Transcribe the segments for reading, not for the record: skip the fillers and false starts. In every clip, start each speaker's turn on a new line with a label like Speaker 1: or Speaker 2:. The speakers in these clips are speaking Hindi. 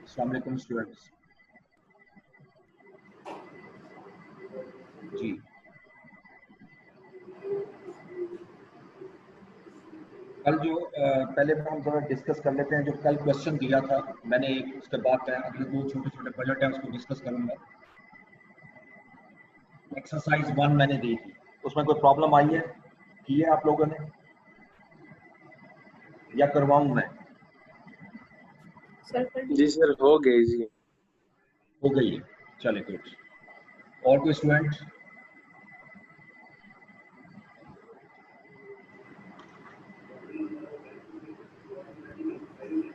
Speaker 1: अस्सलाम वालेकुम स्टूडेंट्स। जी कल जो पहले हम थोड़ा डिस्कस कर लेते हैं। जो कल क्वेश्चन दिया था मैंने एक, उसके बाद मैं अगले दो छोटे छोटे बजट है उसको डिस्कस करूंगा। एक्सरसाइज 1 मैंने दी थी, उसमें कोई प्रॉब्लम आई है? की है आप लोगों ने या करवाऊं मैं?
Speaker 2: जी सर, हो गई जी।
Speaker 1: हो गई है, चले गुड। और कोई स्टूडेंट?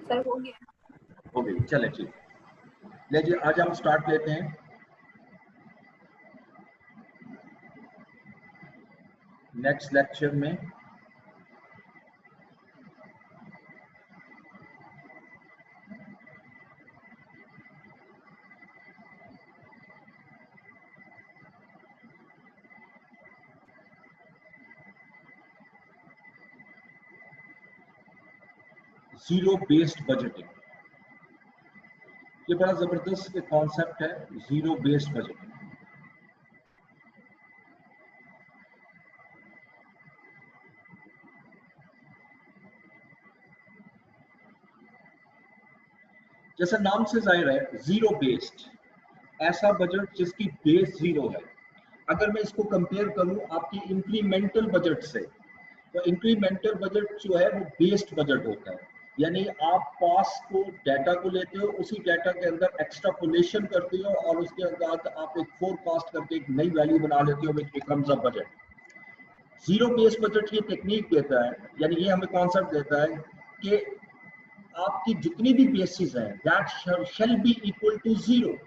Speaker 3: सर हो गया।
Speaker 1: हो गई, चले ठीक। ले जी, आज हम स्टार्ट लेते हैं नेक्स्ट लेक्चर में। जीरो बेस्ड बजटिंग, ये बड़ा जबरदस्त कॉन्सेप्ट है, जीरो बेस्ड बजटिंग। जैसे नाम से जाहिर है, जीरो बेस्ड, ऐसा बजट जिसकी बेस जीरो है। अगर मैं इसको कंपेयर करूं आपकी इंक्रीमेंटल बजट से, तो इंक्रीमेंटल बजट जो है वो बेस्ड बजट होता है। यानी आप पास को डाटा को लेते हो, उसी डाटा के अंदर एक्सट्रापोलेशन करते हो और उसके बाद आप एक फोरकास्ट करके एक नई वैल्यू बना लेते हो, which becomes a budget. Zero based budget ये टेक्निक देता है, यानी ये हमें कॉन्सेप्ट देता है कि आपकी जितनी भी बेसिस हैं that shall be equal to zero.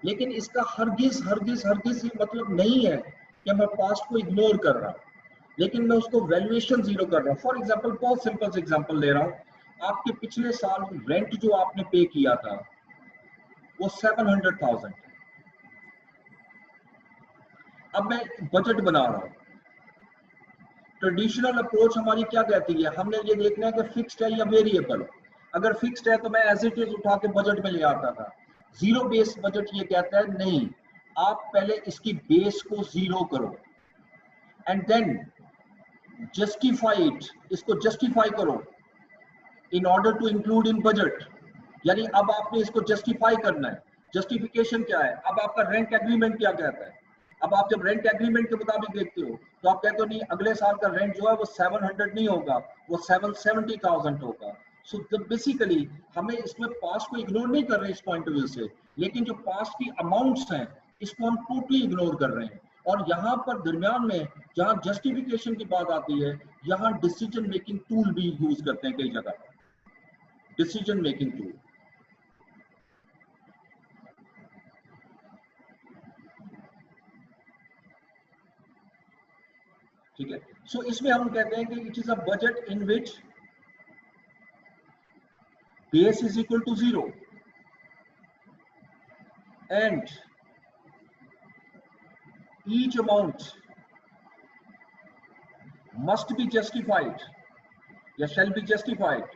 Speaker 1: लेकिन इसका हरगिज हरगिज हरगिज ये मतलब नहीं है कि मैं पास्ट को इग्नोर कर रहा हूं, लेकिन मैं उसको वैल्यूएशन जीरो कर रहा हूं। फॉर एग्जांपल, बहुत सिंपल एग्जांपल ले रहा हूं। आपके पिछले साल रेंट जो आपने पे किया था वो 700,000। अब मैं बजट बना रहा हूं। ट्रेडिशनल अप्रोच हमारी क्या कहती है, हमने ये देखना है कि फिक्स्ड है या वेरिएबल। अगर फिक्स्ड है तो मैं एज इट इज उठा के बजट में ले आता था। जीरो बेस बजट ये कहता है नहीं, आप पहले इसकी बेस को जीरो करो एंड देन जस्टिफाई इट, इसको जस्टिफाई करो in order to include in budget. यानी अब आपने इसको जस्टिफाई करना है। जस्टिफिकेशन क्या है? अब आपका रेंट एग्रीमेंट क्या कहता है? अब आप जब रेंट एग्रीमेंट के मुताबिक देखते हो तो आप कहते हो नहीं, अगले साल का रेंट जो है वो 700 नहीं होगा, वो 770,000 होगा। सो बेसिकली हमें इसमें पास्ट को इग्नोर नहीं कर रहे इस पॉइंट ऑफ व्यू से, लेकिन जो पास्ट की अमाउंट्स हैं इसको हम टोटली इग्नोर कर रहे हैं। और यहाँ पर दरमियान में जहाँ जस्टिफिकेशन की बात आती है, यहाँ डिसीजन मेकिंग टूल भी यूज करते हैं कई जगह, डिसीजन मेकिंग टूल। ठीक है, सो इसमें हम कहते हैं कि it is a budget in which base is equal to zero and each amount must be justified या shall be justified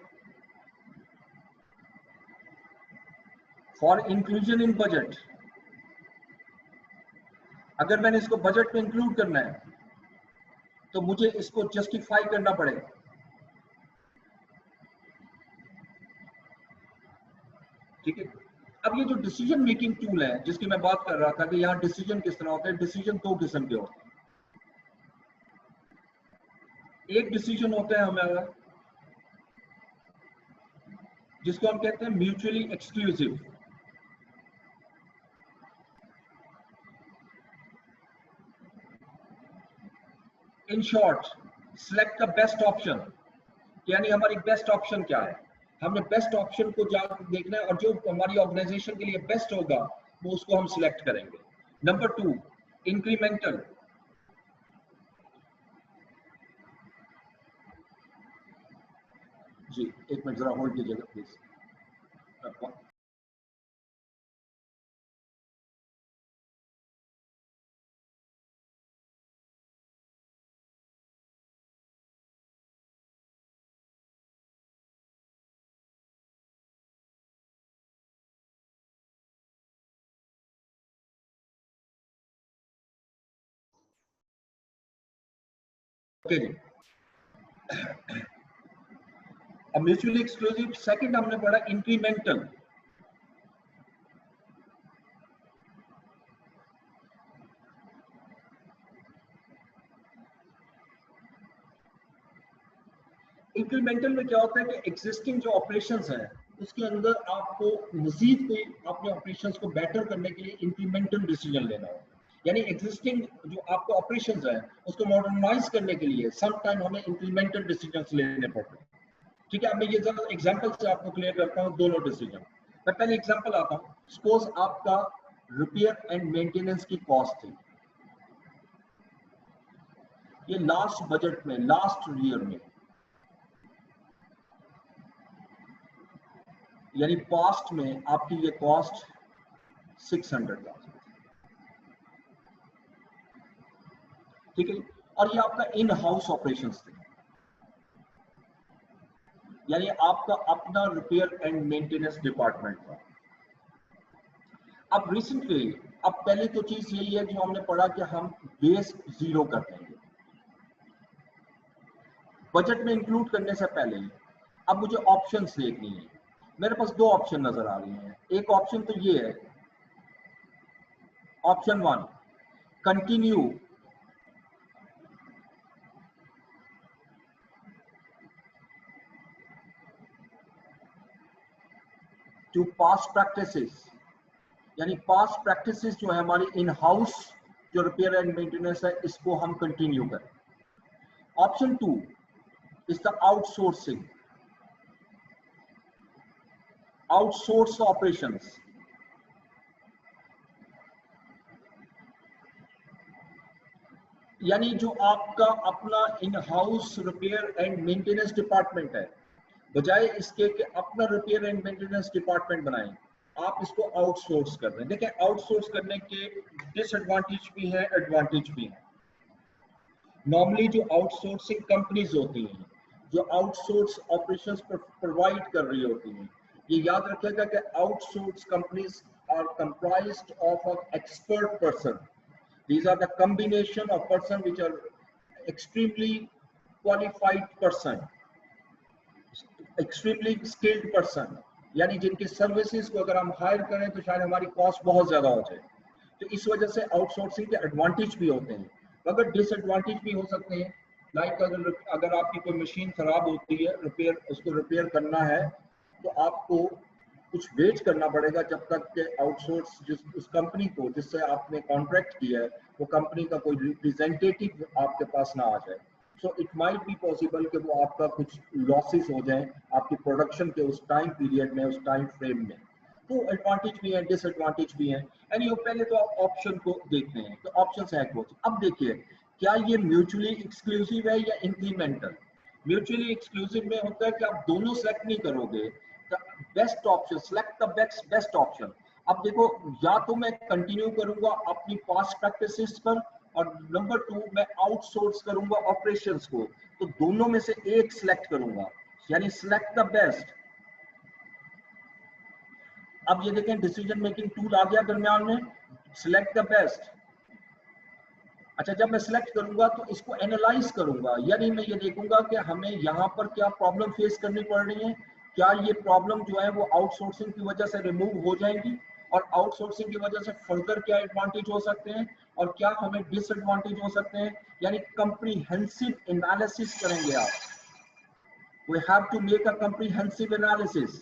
Speaker 1: for inclusion in budget। अगर मैंने इसको बजट में इंक्लूड करना है तो मुझे इसको जस्टिफाई करना पड़ेगा। ठीक है, अब ये जो डिसीजन मेकिंग टूल है जिसकी मैं बात कर रहा था कि यहाँ डिसीजन किस तरह होता है, डिसीजन दो किस्म के होते हैं। एक डिसीजन होता है हमारा जिसको हम कहते हैं mutually exclusive. In short, select the best option, यानी हमारी बेस्ट ऑप्शन क्या है, हमने बेस्ट ऑप्शन को जाकर देखना है और जो हमारी ऑर्गेनाइजेशन के लिए बेस्ट होगा वो उसको हम सिलेक्ट करेंगे। Number 2, incremental. जी एक मिनट जरा होल्ड कीजिएगा प्लीज। ओके जी। अब म्यूचुअली एक्सक्लूसिव सेकंड हमने पढ़ा इंक्रीमेंटल। इंक्रीमेंटल में क्या होता है कि एग्जिस्टिंग जो ऑपरेशंस है उसके अंदर आपको मजीद कोई अपने ऑपरेशंस को बेटर करने के लिए इंक्रीमेंटल डिसीजन लेना हो, यानी एग्जिस्टिंग जो आपको ऑपरेशंस है उसको मॉडर्नाइज करने के लिए सम टाइम हमें इंक्रीमेंटल डिसीजंस लेने पड़ते हैं। ठीक है, अब मैं ये जरा एग्जांपल से आपको क्लियर करता हूँ दोनों डिसीजन। मैं पहले एग्जांपल आता हूँ। सपोज आपका रिपेयर एंड मेंटेनेंस की कॉस्ट थी, ये लास्ट बजट में लास्ट ईयर में यानी पास्ट में आपकी ये कॉस्ट 600,000, ठीक है, और ये आपका इन हाउस ऑपरेशंस थे, यानी आपका अपना रिपेयर एंड मेंटेनेंस डिपार्टमेंट था। अब रिसेंटली, अब पहले तो चीज यही है जो हमने पढ़ा कि हम बेस जीरो कर देंगे बजट में इंक्लूड करने से पहले। अब मुझे ऑप्शंस देखनी है, मेरे पास दो ऑप्शन नजर आ रही हैं। एक ऑप्शन तो ये है, option 1 continue to past practices, यानी पास्ट प्रैक्टिसेस जो है हमारी इन हाउस जो रिपेयर एंड मेंटेनेंस है इसको हम कंटिन्यू करें। Option 2 is the outsourcing, outsource operations, यानी जो आपका अपना in house repair and maintenance department है, बजाय इसके कि अपना रिपेयर एंड मेंटेनेंस डिपार्टमेंट बनाएं, आप इसको आउटसोर्स कर रहे हैं। देखिए, आउटसोर्स करने के डिसएडवांटेज भी हैं, एडवांटेज भी हैं। नॉर्मली जो आउटसोर्सिंग कंपनीज होती हैं, जो आउटसोर्स ऑपरेशंस प्रोवाइड कर रही होती हैं, ये याद रखिएगा कि outsource companies are comprised of an expert person. These are the combination of person which are extremely qualified person, extremely skilled person, यानी जिनकी सर्विसेज को अगर हम हायर करें तो शायद हमारी कॉस्ट बहुत ज्यादा हो जाए। तो इस वजह से आउटसोर्सिंग के एडवांटेज भी होते हैं, मगर डिसएडवांटेज भी हो सकते हैं। लाइक अगर आपकी कोई मशीन खराब होती है, रिपेयर उसको रिपेयर करना है, तो आपको कुछ वेट करना पड़ेगा जब तक कि आउटसोर्स जिस उस कंपनी को जिससे आपने कॉन्ट्रैक्ट किया है वो कंपनी का कोई रिप्रेजेंटेटिव आपके पास ना आ जाए। So it might be possible कि वो आपका कुछ लॉसेस हो जाए आपकी प्रोडक्शन के उस टाइम पीरियड में, उस टाइम फ्रेम में। तो एडवांटेज भी है, डिसएडवांटेज भी है। एंड ये पहले तो आप ऑप्शन को देखते हैं, तो ऑप्शन है कुछ। अब देखिए, क्या ये म्यूचुअली एक्सक्लूसिव है या इंक्रीमेंटल? म्यूचुअली एक्सक्लूसिव में होता है कि आप दोनों सेलेक्ट नहीं करोगे, best option, select the best option. अब देखो, या तो मैं कंटिन्यू करूंगा अपनी पास्ट प्रैक्टिसेस पर, और नंबर 2 मैं आउटसोर्स करूंगा ऑपरेशंस को, तो दोनों में से एक सिलेक्ट करूंगा, यानी सिलेक्ट द बेस्ट। अब ये देखें, डिसीजन मेकिंग टूल आ गया दरमियान में, सिलेक्ट द बेस्ट। अच्छा, जब मैं सिलेक्ट करूंगा तो इसको एनालाइज करूंगा, यानी मैं ये देखूंगा कि हमें यहाँ पर क्या प्रॉब्लम फेस करनी पड़ रही है, क्या ये प्रॉब्लम जो है वो आउटसोर्सिंग की वजह से रिमूव हो जाएंगी, और आउटसोर्सिंग की वजह से फर्दर क्या एडवांटेज हो सकते हैं और क्या हमें डिसएडवांटेज हो सकते हैं, यानी कंप्रीहेंसिव एनालिसिस करेंगे आप। We have to make a comprehensive analysis.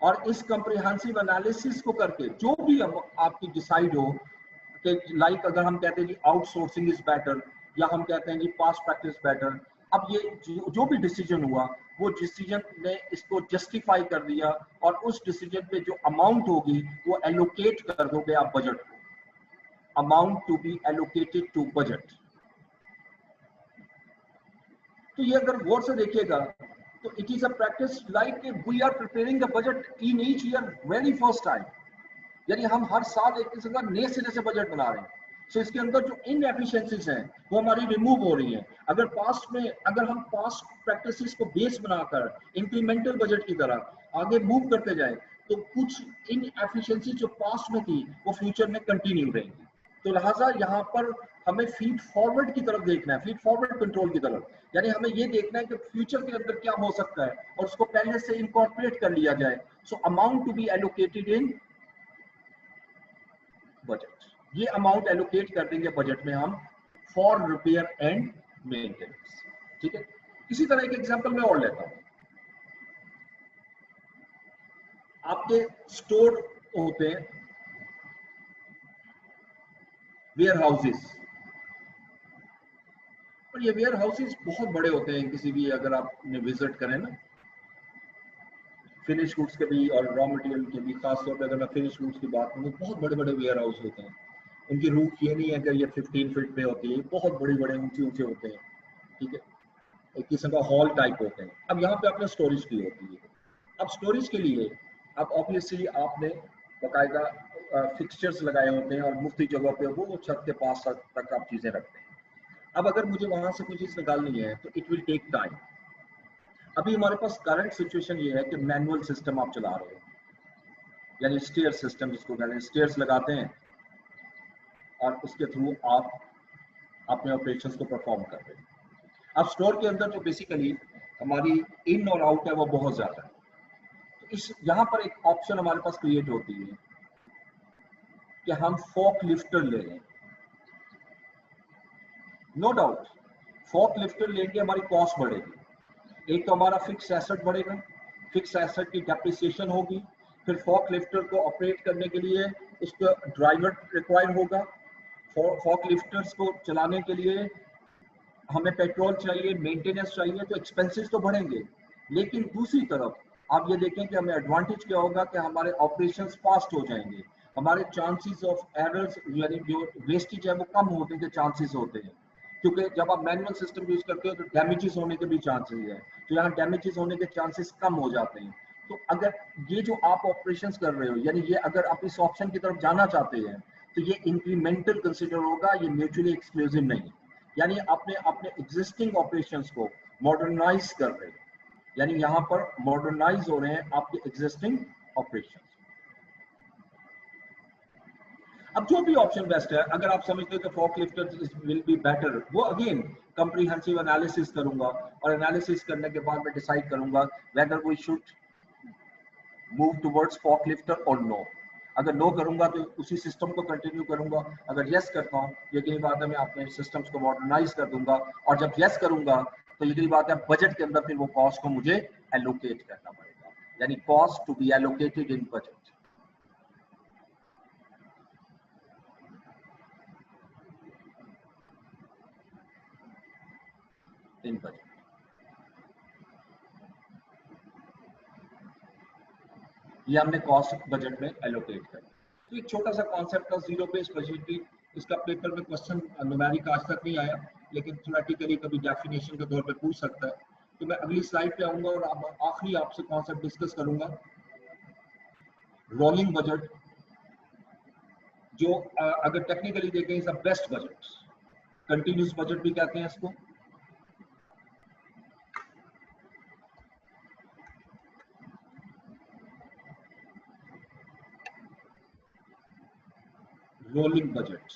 Speaker 1: और इस कंप्रीहेंसिव एनालिसिस को करके जो भी आपकी डिसाइड हो कि लाइक अगर हम कहते हैं जी आउटसोर्सिंग इज बेटर, या हम कहते हैं जी पास्ट प्रैक्टिस बेटर, अब ये जो भी डिसीजन हुआ वो डिसीजन ने इसको जस्टिफाई कर दिया, और उस डिसीजन पे जो अमाउंट होगी वो एलोकेट कर दोगे आप बजट को, amount to be allocated to budget. तो ये अगर गौर से देखिएगा तो it is a practice like we are preparing the budget in each year very first time, यानी हम हर साल एक किस्म का नए सिरे से बजट बना रहे हैं। सो इसके अंदर जो इनएफिशिएंसीज हैं वो हमारी रिमूव हो रही हैं। अगर पास्ट में अगर हम पास्ट प्रैक्टिसेस को बेस बनाकर इंक्रीमेंटल बजट की तरह आगे मूव करते जाएं तो कुछ इन एफिशिएंसी जो पास्ट में थी वो फ्यूचर में कंटिन्यू रहेंगी। तो लिहाजा यहाँ पर हमें फीड फॉरवर्ड की तरफ देखना है, फीड फॉरवर्ड कंट्रोल की तरफ, यानी हमें ये देखना है कि फ्यूचर के अंदर क्या हो सकता है और उसको पहले से इनकॉर्पोरेट कर लिया जाए। So amount to be allocated in budget, ये अमाउंट एलोकेट कर देंगे बजट में हम फॉर रिपेयर एंड मेंटेनेंस। ठीक है, इसी तरह एक एग्जांपल मैं और लेता हूं। आपके स्टोर होते हैं, वेयर हाउसेस, और ये वेयर हाउसेस बहुत बड़े होते हैं। किसी भी अगर आपने विजिट करें ना, फिनिश गुड्स के भी और रॉ मटेरियल के भी, खासतौर पर अगर मैं फिनिश गुड्स की बात करूँ, बहुत बड़े बड़े वेयर हाउस होते हैं। उनकी रूफ ये नहीं है कि ये 15 फीट पे होती है, बहुत बड़े बड़े ऊंचे ऊंचे होते हैं। ठीक है, एक किस्म का हॉल टाइप होते हैं। अब यहाँ पे आपने स्टोरेज की होती है। अब स्टोरेज के लिए अब ऑब्वियसली आपने बाकायदा फिक्सचर्स लगाए होते हैं और मुफ्ती जगह पे वो छत के पास तक आप चीजें रखते हैं। अब अगर मुझे वहां से कोई चीज निकालनी है तो इट विल टेक टाइम। अभी हमारे पास करंट सिचुएशन ये है कि मैनुअल सिस्टम आप चला रहे हो, यानी स्टेयर सिस्टम जिसको कहते हैं, स्टेयर्स लगाते हैं और उसके थ्रू आप अपने ऑपरेशंस को परफॉर्म कर रहे हैं। अब स्टोर के अंदर जो बेसिकली हमारी इन और आउट है वो बहुत ज्यादा है। तो इस यहाँ पर एक ऑप्शन हमारे पास क्रिएट होती है कि हम फॉक लिफ्टर ले लें। नो डाउट फॉक लिफ्टर लेंगे हमारी कॉस्ट बढ़ेगी। एक तो हमारा फिक्स एसेट बढ़ेगा, फिक्स एसेट की डेप्रिसिएशन होगी, फिर फॉक लिफ्टर को ऑपरेट करने के लिए उसका ड्राइवर रिक्वायर होगा, फॉक लिफ्टर्स को चलाने के लिए हमें पेट्रोल चाहिए, मेंटेनेंस चाहिए, तो एक्सपेंसेस तो बढ़ेंगे। लेकिन दूसरी तरफ आप ये देखें कि हमें एडवांटेज क्या होगा कि हमारे ऑपरेशंस फास्ट हो जाएंगे, हमारे चांसेस ऑफ एरर्स यानी जो वेस्टेज है वो कम होने के चांसेस होते हैं, क्योंकि जब आप मैनुअल सिस्टम यूज करते हो तो डैमेजेस होने के भी चांसेस है, तो यहाँ डैमेजेस होने के चांसेस कम हो जाते हैं। तो अगर ये जो आप ऑपरेशंस कर रहे हो, यानी ये अगर आप इस ऑप्शन की तरफ जाना चाहते हैं तो ये इंक्रीमेंटल कंसिडर होगा, ये म्यूचुअली एक्सक्लूसिव नहीं। यानी आपने अपने एग्जिस्टिंग ऑपरेशंस को मॉडर्नाइज कर रहे हैं, यानी यहाँ पर मॉडर्नाइज हो रहे हैं आपके एग्जिस्टिंग ऑपरेशंस। अब जो भी ऑप्शन बेस्ट है, अगर आप समझते हो कि fork lifter will be better, वो अगेन कंप्रीहेंसिव एनालिसिस करूंगा और एनालिसिस करने के बाद मैं डिसाइड करूंगा whether we should move towards fork lifter और नो। अगर नो करूंगा तो उसी सिस्टम को कंटिन्यू करूंगा, अगर यस करता हूँ यकीनी बात है मैं अपने सिस्टम्स को मॉडर्नाइज कर दूंगा, और जब यस करूंगा तो यकीनी बात है बजट के अंदर फिर वो कॉस्ट को मुझे एलोकेट करना पड़ेगा, यानी cost to be allocated in budget. In budget ये हमने कॉस्ट बजट में एलोकेट कर। तो एक छोटा सा कॉन्सेप्ट था जीरो बेस्ड बजटिंग, इसका पेपर में क्वेश्चन न्यूमेरिक आज तक नहीं आया, लेकिन थ्योरेटिकली कभी डेफिनेशन के तौर पे पूछ सकता है। तो मैं अगली स्लाइड पे आऊंगा और अब आखिरी आपसे कॉन्सेप्ट डिस्कस करूंगा, रोलिंग बजट, जो अगर टेक्निकली देखें is the best budget, continuous budget भी कहते हैं इसको। रोलिंग बजट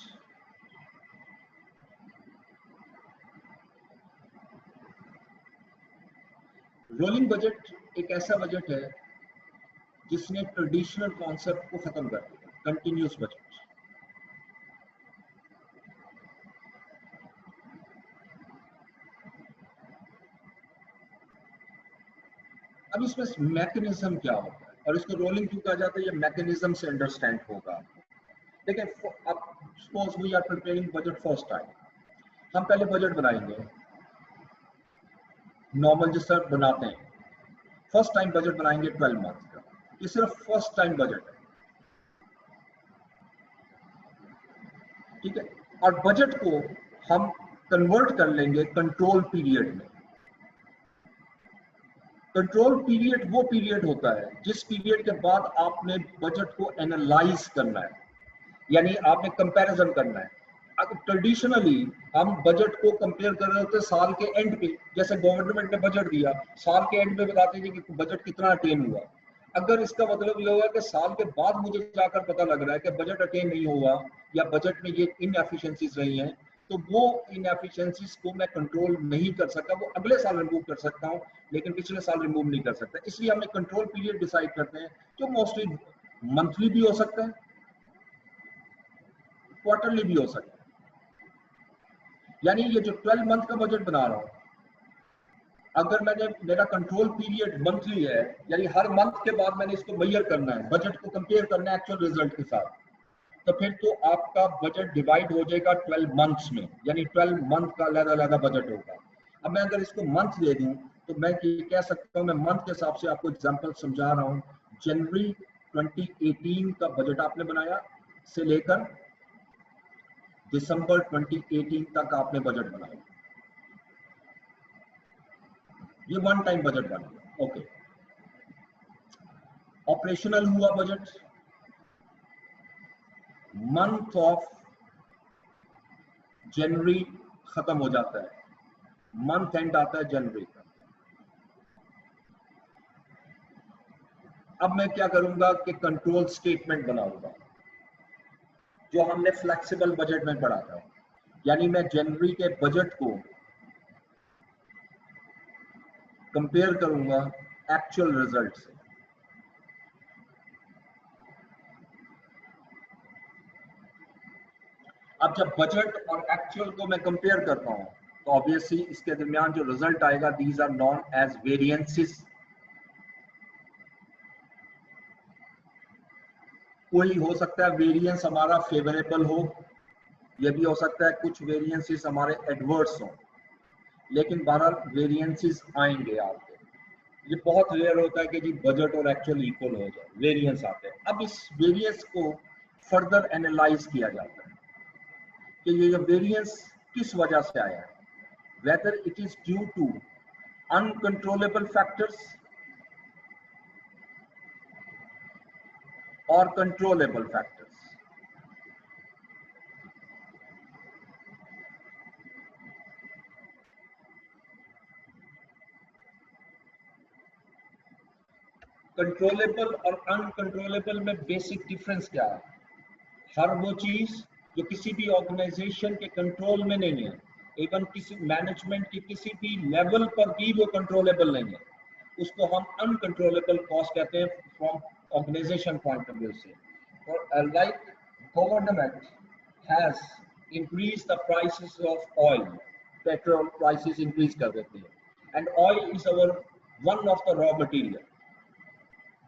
Speaker 1: रोलिंग बजट एक ऐसा बजट है जिसने ट्रेडिशनल कॉन्सेप्ट को खत्म कर दिया, कंटिन्यूस बजट। अब इसमें मैकेनिज्म क्या होता है और इसको रोलिंग क्यों कहा जाता है, ये मैकेनिज्म से अंडरस्टैंड होगा। देखिए अब suppose we are preparing budget first time, हम पहले बजट बनाएंगे नॉर्मल जिस तरह बनाते हैं, फर्स्ट टाइम बजट बनाएंगे 12 मंथ का, ये सिर्फ फर्स्ट टाइम बजट है। ठीक है, और बजट को हम कन्वर्ट कर लेंगे कंट्रोल पीरियड में। कंट्रोल पीरियड वो पीरियड होता है जिस पीरियड के बाद आपने बजट को एनालाइज करना है, यानी आपने कंपैरिजन करना है। अब ट्रेडिशनली हम बजट को कंपेयर कर रहे होते साल के एंड पे, जैसे गवर्नमेंट ने बजट दिया साल के एंड पे बताते थे कि बजट कितना अटेन हुआ। अगर इसका मतलब ये होगा कि साल के बाद मुझे जाकर पता लग रहा है कि बजट अटेन नहीं हुआ या बजट में ये इनएफिशिएंसीज रही हैं, तो वो इनएफिशिएंसीज को मैं कंट्रोल नहीं कर सकता, वो अगले साल रिमूव कर सकता हूँ लेकिन पिछले साल रिमूव नहीं कर सकता। इसलिए हम एक कंट्रोल पीरियड डिसाइड करते हैं जो मोस्टली मंथली भी हो सकता है, क्वार्टरली भी हो सकता है। यानी ये जो 12 मंथ का बजट बना रहा हूँ, अगर मेरा कंट्रोल पीरियड मंथली है, यानी हर मंथ के बाद मैंने इसको मेजर करना है, बजट को कंपेयर करना है एक्चुअल रिजल्ट के साथ, तो फिर तो आपका बजट डिवाइड हो जाएगा 12 मंथ्स में, यानी 12 मंथ का अलग-अलग बजट होगा। अब मैं अगर इसको मंथ दे दूं तो मैं कह सकता हूं, मैं मंथ के हिसाब से आपको एग्जांपल समझा रहा हूं। जनवरी 2018 का बजट आपने बनाया से लेकर दिसंबर 2018 तक आपने बजट बनाया, ये वन टाइम बजट बन गया। ओके, ऑपरेशनल हुआ बजट, मंथ ऑफ जनवरी खत्म हो जाता है, मंथ एंड आता है जनवरी का। अब मैं क्या करूंगा कि कंट्रोल स्टेटमेंट बनाऊंगा जो हमने फ्लेक्सिबल बजट में पढ़ा था, यानी मैं जनवरी के बजट को कंपेयर करूंगा एक्चुअल रिजल्ट से। अब जब बजट और एक्चुअल को मैं कंपेयर करता हूं तो ऑब्वियसली इसके दरमियान जो रिजल्ट आएगा, these are known as variances. कोई हो सकता है वेरिएंस हमारा फेवरेबल हो, यह भी हो सकता है कुछ वेरिएंसेस हमारे एडवर्स हो, लेकिन 12 वेरिएंसेस आएंगे आपके। ये बहुत रेयर होता है कि जी बजट और एक्चुअल इक्वल हो जाए, वेरिएंस आते हैं। अब इस वेरिएंस को फर्दर एनालाइज किया जाता है कि ये जो वेरिएंस किस वजह से आया है, whether it is due to uncontrollable factors or controllable factors. Controllable और अनकंट्रोलेबल में बेसिक डिफरेंस क्या है? हर वो चीज जो किसी भी ऑर्गेनाइजेशन के कंट्रोल में नहीं है, इवन किसी मैनेजमेंट की किसी भी लेवल पर भी वो कंट्रोलेबल नहीं है, उसको हम अनकंट्रोलेबल कॉस्ट कहते हैं from organization point of view से। और like government has increase the prices of oil, petrol prices increase कर देती है, and oil is our one of the raw material.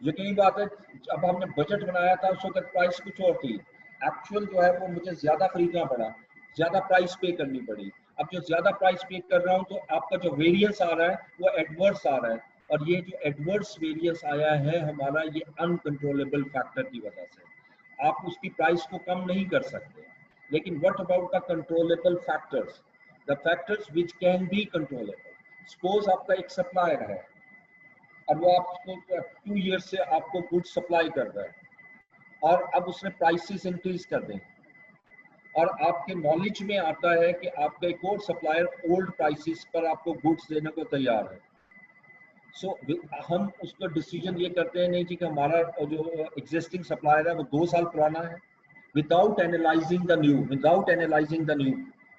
Speaker 1: यकीनी बात है, अब हमने बजट बनाया था उस वक्त प्राइस कुछ और थी, एक्चुअल जो है वो मुझे ज्यादा खरीदना पड़ा, ज्यादा प्राइस पे करनी पड़ी। अब जो ज्यादा प्राइस पे कर रहा हूँ तो आपका जो वेरिएंस आ रहा है वो एडवर्स आ रहा है, और ये जो एडवर्स वेरिएंस आया है हमारा, ये अनकंट्रोलेबल फैक्टर की वजह से। आप उसकी प्राइस को कम नहीं कर सकते, लेकिन what about the controllable factors, the factors which can be controllable. Suppose आपका एक सप्लायर है और वो आपको 2 ईयर्स से आपको गुड सप्लाई कर रहा है, और अब उसने प्राइसेस इंक्रीज कर दें, और आपके नॉलेज में आता है कि आपका एक और सप्लायर ओल्ड प्राइसेस पर आपको गुड्स देने को तैयार है। सो हम उसका डिसीजन ये करते हैं नहीं जी कि हमारा जो एग्जिस्टिंग सप्लायर है वो 2 साल पुराना है, without analysing the new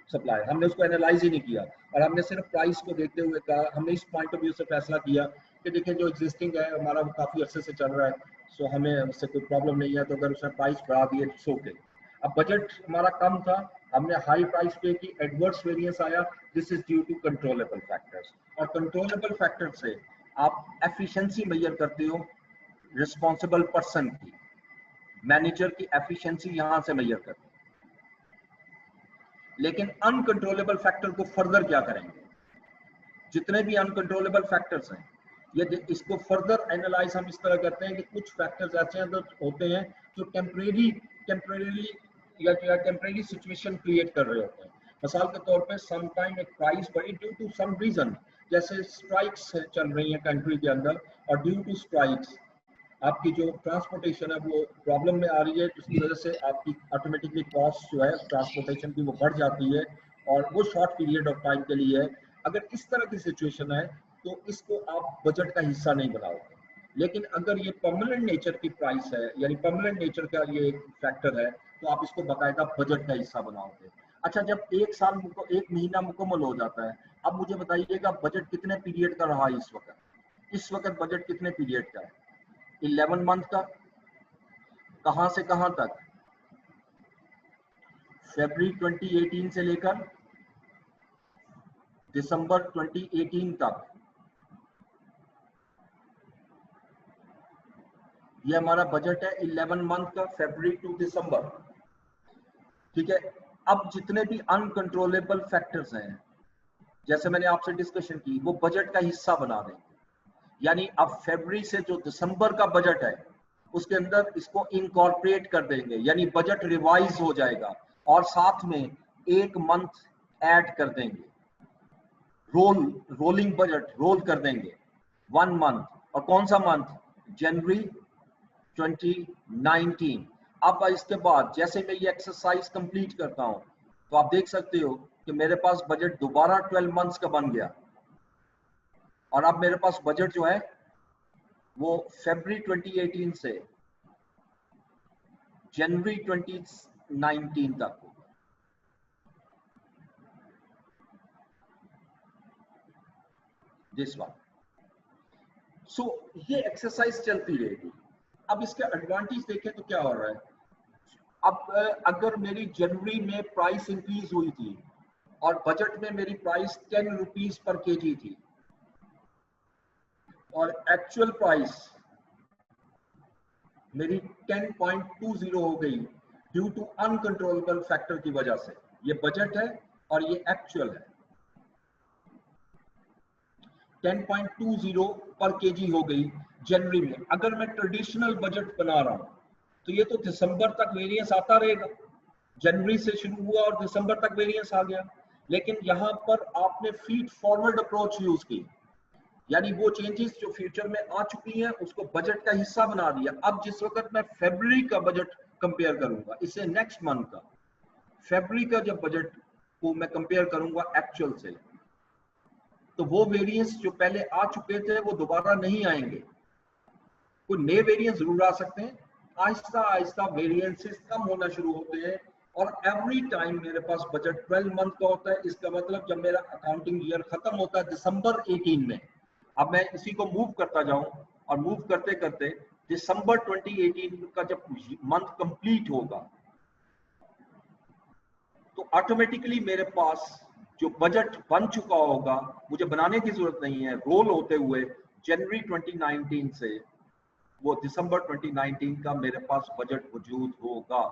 Speaker 1: supplier. हमने उसको एनालाइज ही नहीं किया, और हमने सिर्फ प्राइस को देखते हुए कहा, हमने इस पॉइंट ऑफ व्यू से फैसला किया कि देखिए जो एग्जिस्टिंग है हमारा वो काफ़ी अर्से से चल रहा है, सो हमें उससे कोई प्रॉब्लम नहीं है, तो अगर उसने प्राइस बढ़ा दिए तो सो के। अब बजट हमारा कम था, हमने हाई प्राइस पे की, एडवर्स वेरिएंस आया, this is due to controllable factors. और कंट्रोलेबल फैक्टर से आप एफिशिएंसी मेजर करते हो रिस्पॉन्सिबल पर्सन की, मैनेजर की एफिशिएंसी यहां से मेजर करते हो। लेकिन अनकंट्रोलेबल फैक्टर को फर्दर क्या करेंगे? जितने भी अनकंट्रोलेबल फैक्टर्स हैं, ये इसको फर्दर एनालाइज हम इस तरह करते हैं कि कुछ फैक्टर्स ऐसे होते हैं जो टेम्परेरी या टेम्परेरी सिचुएशन क्रिएट कर रहे होते हैं। मिसाल के तौर पे सम टाइम एक प्राइस बढ़ी ड्यू टू सम रीजन, जैसे स्ट्राइक्स चल रही हैं कंट्री के अंदर, और ड्यू टू स्ट्राइक्स आपकी जो ट्रांसपोर्टेशन है वो प्रॉब्लम में आ रही है, जिसकी वजह से आपकी ऑटोमेटिकली कॉस्ट जो है ट्रांसपोर्टेशन की वो बढ़ जाती है, और वो शॉर्ट पीरियड ऑफ टाइम के लिए है। अगर इस तरह की सिचुएशन है तो इसको आप बजट का हिस्सा नहीं बनाओगे, लेकिन अगर ये परमानेंट नेचर की प्राइस है, यानी परमानेंट नेचर का ये एक फैक्टर है, तो आप इसको बाकायदा बजट का हिस्सा बनाओगे। अच्छा, जब एक महीना मुकम्मल हो जाता है, अब मुझे बताइएगा बजट कितने पीरियड का रहा इस वक्त? इस वक्त बजट कितने पीरियड का है? 11 मंथ का। कहां से कहां तक? फरवरी 2018 से लेकर दिसंबर 2018 तक। ये हमारा बजट है 11 मंथ का, फरवरी टू दिसंबर। ठीक है। अब जितने भी अनकंट्रोलेबल फैक्टर्स हैं, जैसे मैंने आपसे डिस्कशन की, वो बजट का हिस्सा बना देंगे। यानी अब फरवरी से जो दिसंबर का बजट है उसके अंदर इसको इनकॉर्पोरेट कर देंगे, यानी बजट रिवाइज हो जाएगा और साथ में एक मंथ ऐड कर देंगे। रोलिंग बजट रोल कर देंगे 1 मंथ। और कौन सा मंथ? जनवरी 2019। अब इसके बाद जैसे मैं ये एक्सरसाइज कंप्लीट करता हूं तो आप देख सकते हो कि मेरे पास बजट दोबारा 12 मंथ्स का बन गया, और अब मेरे पास बजट जो है वो फरवरी 2018 से जनवरी 2019 तक होगा। This one. सो ये एक्सरसाइज चलती रहेगी। अब इसके एडवांटेज देखें तो क्या हो रहा है। अब अगर मेरी जनवरी में प्राइस इंक्रीज हुई थी और बजट में मेरी प्राइस 10 रुपीज पर केजी थी, और एक्चुअल प्राइस मेरी 10.20 हो गई ड्यू टू अनकंट्रोलेबल फैक्टर की वजह से। ये बजट है और ये एक्चुअल है। 10.20 पर केजी हो गई जनवरी में। अगर मैं ट्रेडिशनल बजट बना रहा हूं तो ये तो दिसंबर तक वेरिएंस आता रहेगा। जनवरी से शुरू हुआ और दिसंबर तक वेरिएंस आ गया। लेकिन यहां पर आपने फीड फॉरवर्ड अप्रोच यूज की, यानी वो चेंजेस जो फ्यूचर में आ चुकी हैं उसको बजट का हिस्सा बना दिया। अब जिस वक्त मैं फरवरी का बजट कंपेयर करूंगा इससे नेक्स्ट मंथ का, फरवरी का जब बजट को मैं कंपेयर करूंगा एक्चुअल से, तो वो वेरिएंस जो पहले आ चुके थे वो दोबारा नहीं आएंगे। कोई नए वेरिएंस जरूर आ सकते हैं। आहिस्ता आहिस्ता वेरिएंसेस कम होना शुरू होते हैं, और एवरी टाइम मेरे पास बजट 12 मंथ का होता है। इसका मतलब जब मेरा अकाउंटिंग ईयर खत्म होता है दिसंबर 18 में, अब मैं इसी को मूव करता जाऊं और मूव करते करते दिसंबर 2018 का जब मंथ कंप्लीट होगा तो ऑटोमेटिकली मेरे पास जो बजट बन चुका होगा, मुझे बनाने की जरूरत नहीं है, रोल होते हुए जनवरी 2019 से वो दिसंबर 2019 का मेरे पास बजट वजूद होगा।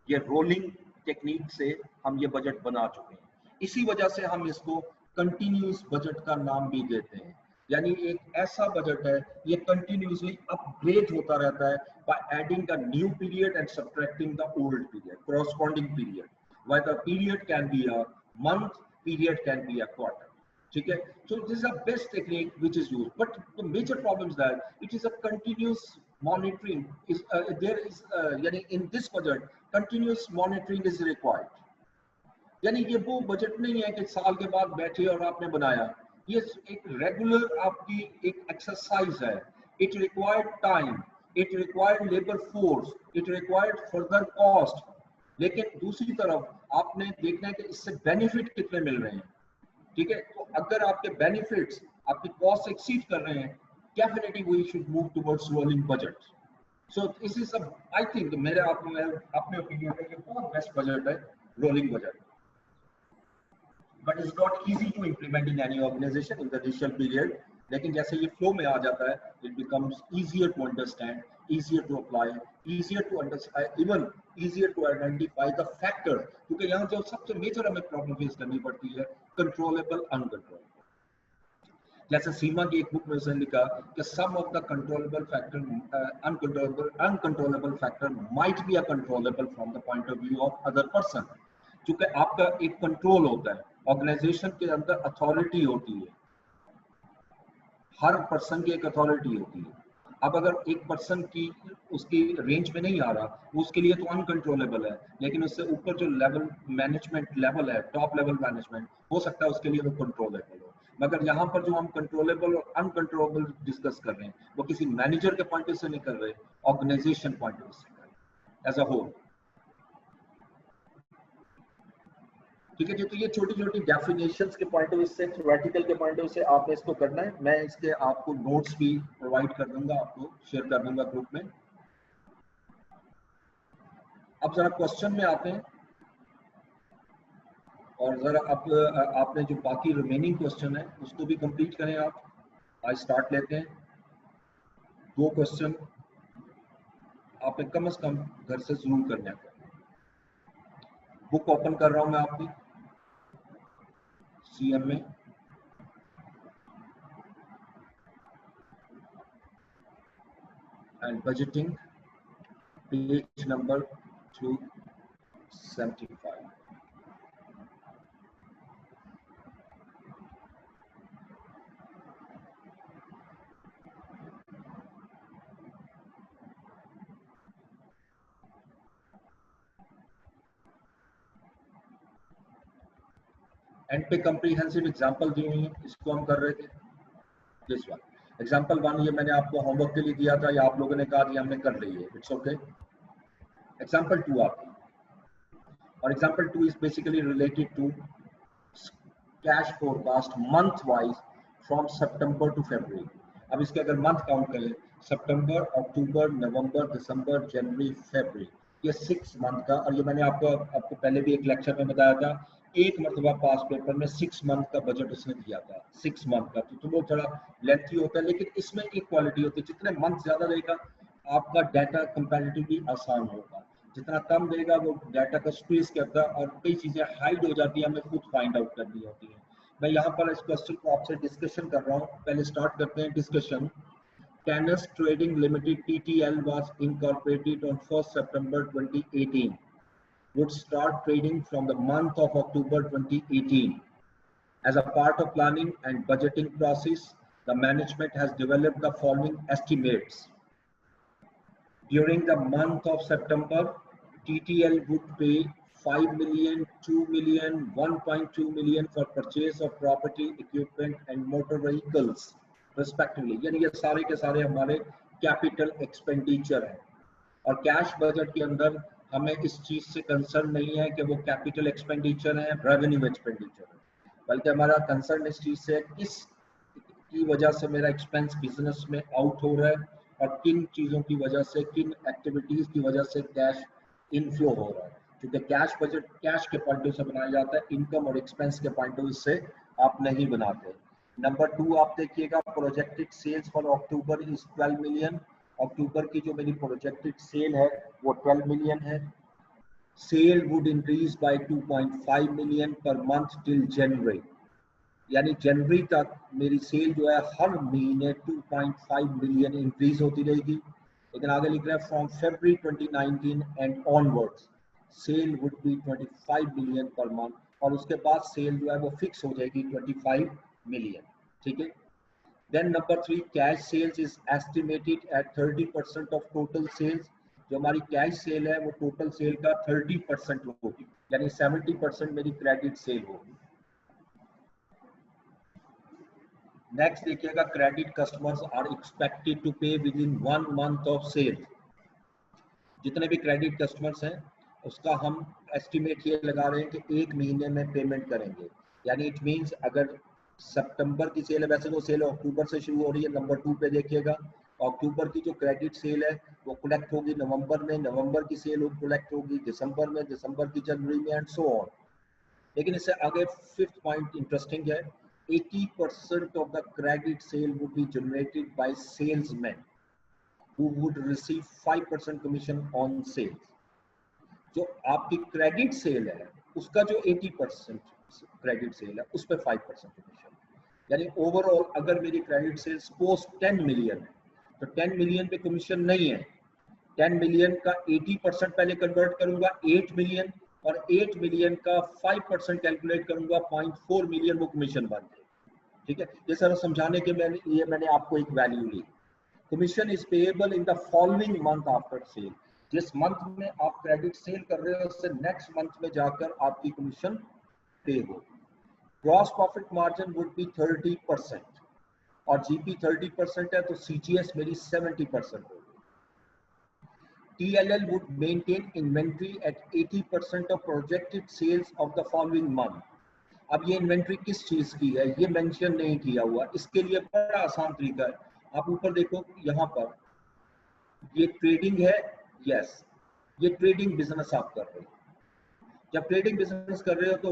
Speaker 1: ये रोलिंग टेक्निक से हम ये बजट बना चुके हैं। इसी वजह से हम इसको कंटिन्यूस बजट का नाम भी देते हैं। यानी एक ऐसा बजट है ये कंटिन्यूसली अपग्रेड होता रहता है by adding a new period and subtracting the old period, corresponding period. Where the period can be a month, period can be a quarter. ठीक है? So this is a best technique which is used, but the major problem is that it is a continuous monitoring. There is यानी in this budget continuous monitoring is required. यानी ये वो बजट नहीं है कि साल के बाद बैठे और आपने बनाया। ये एक रेगुलर आपकी एक एक्सरसाइज है। It required time, it required labour force, it required further cost. लेकिन दूसरी तरफ आपने देखना है कि इससे बेनिफिट कितने मिल रहे हैं। ठीक है, तो अगर आपके बेनिफिट्स आपकी कॉस्ट एक्सीड कर रहे हैं, definitely we should move towards rolling budget. So this is I think मेरे अपने ओपिनियन में ये बहुत बेस्ट बजट है, rolling budget. But it's not easy to implement in any organization in the initial period. लेकिन जैसे ये फ्लो में आ जाता है, it becomes easier to understand, easier to apply, easier to understand, even easier to identify the factor। क्योंकि यहाँ जो सबसे मेजर हमें प्रॉब्लम फेस करनी पड़ती है, कंट्रोलेबल अनकंट्रोलेबल। जैसे सीमा की एक बुक में उसने लिखा कि some of the controllable factor uncontrollable factor might be a controllable from the point of view of other person. क्योंकि आपका एक कंट्रोल होता है, ऑर्गेनाइजेशन के अंदर अथॉरिटी होती है, हर पर्सन की एक अथॉरिटी होती है। अब अगर एक पर्सन की उसकी रेंज में नहीं आ रहा, उसके लिए तो अनकंट्रोलेबल है, लेकिन उससे ऊपर जो लेवल मैनेजमेंट लेवल है, टॉप लेवल मैनेजमेंट, हो सकता है उसके लिए वो कंट्रोलेबल हो। मगर यहाँ पर जो हम कंट्रोलेबल और अनकंट्रोलेबल डिस्कस कर रहे हैं वो किसी मैनेजर के पॉइंट से नहीं कर रहे, ऑर्गेनाइजेशन पॉइंट ऑफ से कर रहे एज अ होल। ठीक है जी, तो ये छोटी छोटी डेफिनेशंस के पॉइंट ऑफ व्यू से, थ्योरेटिकल के पॉइंट ऑफ व्यू से आपने इसको करना है। मैं इसके आपको नोट्स भी प्रोवाइड कर दूंगा, आपको शेयर कर दूंगा ग्रुप में। अब जरा क्वेश्चन में आते हैं और जरा अब आपने जो बाकी रिमेनिंग क्वेश्चन है उसको भी कंप्लीट करें आप। आज स्टार्ट लेते हैं। 2 क्वेश्चन आपने कम से कम घर से जरूर करने हैं। बुक ओपन कर रहा हूं मैं आपकी सीएम में, and budgeting page number 275। And पे कंप्रीहेंसिव एग्जांपल दी हुई है, इसको हम कर रहे थे। दिस वन एग्जांपल 1 ये मैंने आपको होमवर्क के लिए दिया था, या आप लोगों ने कहा कि हमने कर ली है, इट्स ओके। एग्जांपल 2 आपकी, और example 2 is basically related to cash forecast month wise from September to February. अब इसके अगर मंथ काउंट करें, सितंबर, अक्टूबर, नवंबर, दिसंबर, जनवरी, फरवरी, ये 6 मंथ का। और ये मैंने आपको पहले भी एक लेक्चर में बताया था, एक मरतबा पास पेपर में 6 मंथ का बजट उसने दिया था, 6 मंथ का। तो वो थोड़ा लेंथी होता है, लेकिन इसमें एक क्वालिटी होती है, जितने मंथ ज्यादा रहेगा आपका डाटा कंपैरेटिवली आसान होगा, जितना कम देगा वो डाटा का स्पेस करता है और कई चीजें हाइड हो जाती है, हमें खुद फाइंड आउट करनी होती है। मैं यहाँ पर इस क्वेश्चन को आपसे डिस्कशन कर रहा हूँ। पहले स्टार्ट करते हैं discussion. Canis Trading Limited (TTL) was incorporated on 1st September 2018. Would start trading from the month of October 2018. As a part of planning and budgeting process, the management has developed the following estimates. During the month of September, TTL would pay 5 million, 2 million, 1.2 million for purchase of property, equipment and motor vehicles respectively. यानी ये सारे के सारे हमारे कैपिटल एक्सपेंडिचर हैं, और कैश बजट के अंदर हमें इस चीज से कंसर्न नहीं है कि वो कैपिटल एक्सपेंडिचर है, रेवेन्यू एक्सपेंडिचर है, बल्कि हमारा कंसर्न इस चीज से किस की वजह से मेरा एक्सपेंस बिजनेस में आउट हो रहा है और किन चीजों की वजह से, किन एक्टिविटीज की वजह से कैश इनफ्लो हो रहा है। क्योंकि कैश बजट कैश के पॉइंट ऑफ से बनाया जाता है, इनकम और एक्सपेंस के पॉइंट ऑफ से आप नहीं बनाते। नंबर 2 आप देखिएगा, projected sales for October is 12 million. October की जो मेरी प्रोजेक्टेड सेल है वो 12 मिलियन है। Sale would increase by 2.5 million per month till January, यानी जनवरी तक मेरी सेल जो है हर महीने 2.5 मिलियन इंक्रीज होती रहेगी। लेकिन आगे लिख रहा है from February 2019 and onwards sale would be 25 million per month, और उसके बाद सेल जो है वो फिक्स हो जाएगी 25 मिलियन। ठीक है। Then number 3, cash sales is estimated at 30% of total sales. जो हमारी कैश सेल है वो टोटल सेल का 30% होगी, यानी 70% मेरी क्रेडिट सेल होगी। नेक्स्ट देखिएगा, credit customers are expected to pay within 1 month of sale. जितने भी क्रेडिट कस्टमर्स हैं उसका हम एस्टिमेट ये लगा रहे हैं कि 1 महीने में पेमेंट करेंगे। यानी इट मींस अगर सितंबर की सेल है, वैसे तो सेल अक्टूबर से शुरू हो रही है, नंबर 2 पे देखिएगा, अक्टूबर की जो क्रेडिट सेल है वो कलेक्ट होगी नवंबर में, नवंबर की सेल कलेक्ट होगी दिसंबर में, दिसंबर की जनवरी में, एंड सो ऑन। लेकिन इससे आगे 5th पॉइंट इंटरेस्टिंग है, 80% of the credit sale would be generated by salesmen who would receive 5% commission on sales. जो आपकी क्रेडिट सेल है उसका जो 80% क्रेडिट सेल है उस पर 5% कमीशन, यानी ओवरऑल अगर मेरी क्रेडिट सेल सपोज 10 मिलियन है तो 10 मिलियन पे कमीशन नहीं है। 10 मिलियन का 80% पहले कन्वर्ट करूंगा 8 मिलियन, और 8 मिलियन का 5% कैलकुलेट करूंगा 0.4 मिलियन, वो कमीशन बन जाए। ठीक है, ये सारा समझाने के लिए मैंने आपको एक वैल्यू ली। Commission is payable in the following month after sale. जिस मंथ में आप क्रेडिट सेल कर रहे हो उससे नेक्स्ट मंथ में जाकर आपकी कमीशन पे हो। Gross profit margin would be 30% और जीपी 30% है तो सीजीएस मेरी 70% होगी। TLL would maintain inventory at 80% of projected sales of the following month. अब ये इन्वेंट्री किस चीज की है ये मेंशन नहीं किया हुआ, इसके लिए बड़ा आसान तरीका है, आप ऊपर देखो यहाँ पर ये ट्रेडिंग है, यस ये ट्रेडिंग बिजनेस आप कर रहे हो। जब ट्रेडिंग बिजनेस कर रहे हो तो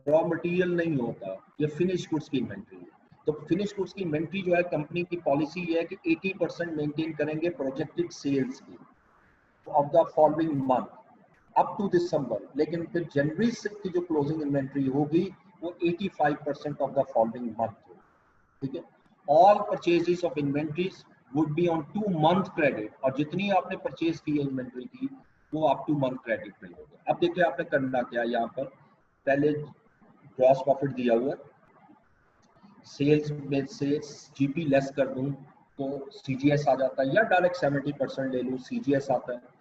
Speaker 1: रॉ मटेरियल नहीं होता, ये फिनिश गुड्स की इन्वेंट्री है। तो फिनिश गुड्स की इन्वेंट्री जो है कंपनी की पॉलिसी ये है कि 80% मेंटेन करेंगे प्रोजेक्टेड सेल्स की of the following month up to December, लेकिन फिर जनवरी की जो क्लोजिंग इन्वेंट्री होगी वो 85% of the following month होगी, ठीक है। All purchases of inventories would be on 2 month credit, और जितनी आपने परचेज की है इन्वेंट्री की वो आप 2 month credit पे लोगे। अब देखिए आपने करना क्या, यहाँ पर पहले ग्रॉस प्रॉफिट दिया हुआ है, सेल्स में से जीपी लेस कर दूं तो सीजीएस आ जाता है, या डायरेक्ट 70% ले लूं सीजीएस आता है।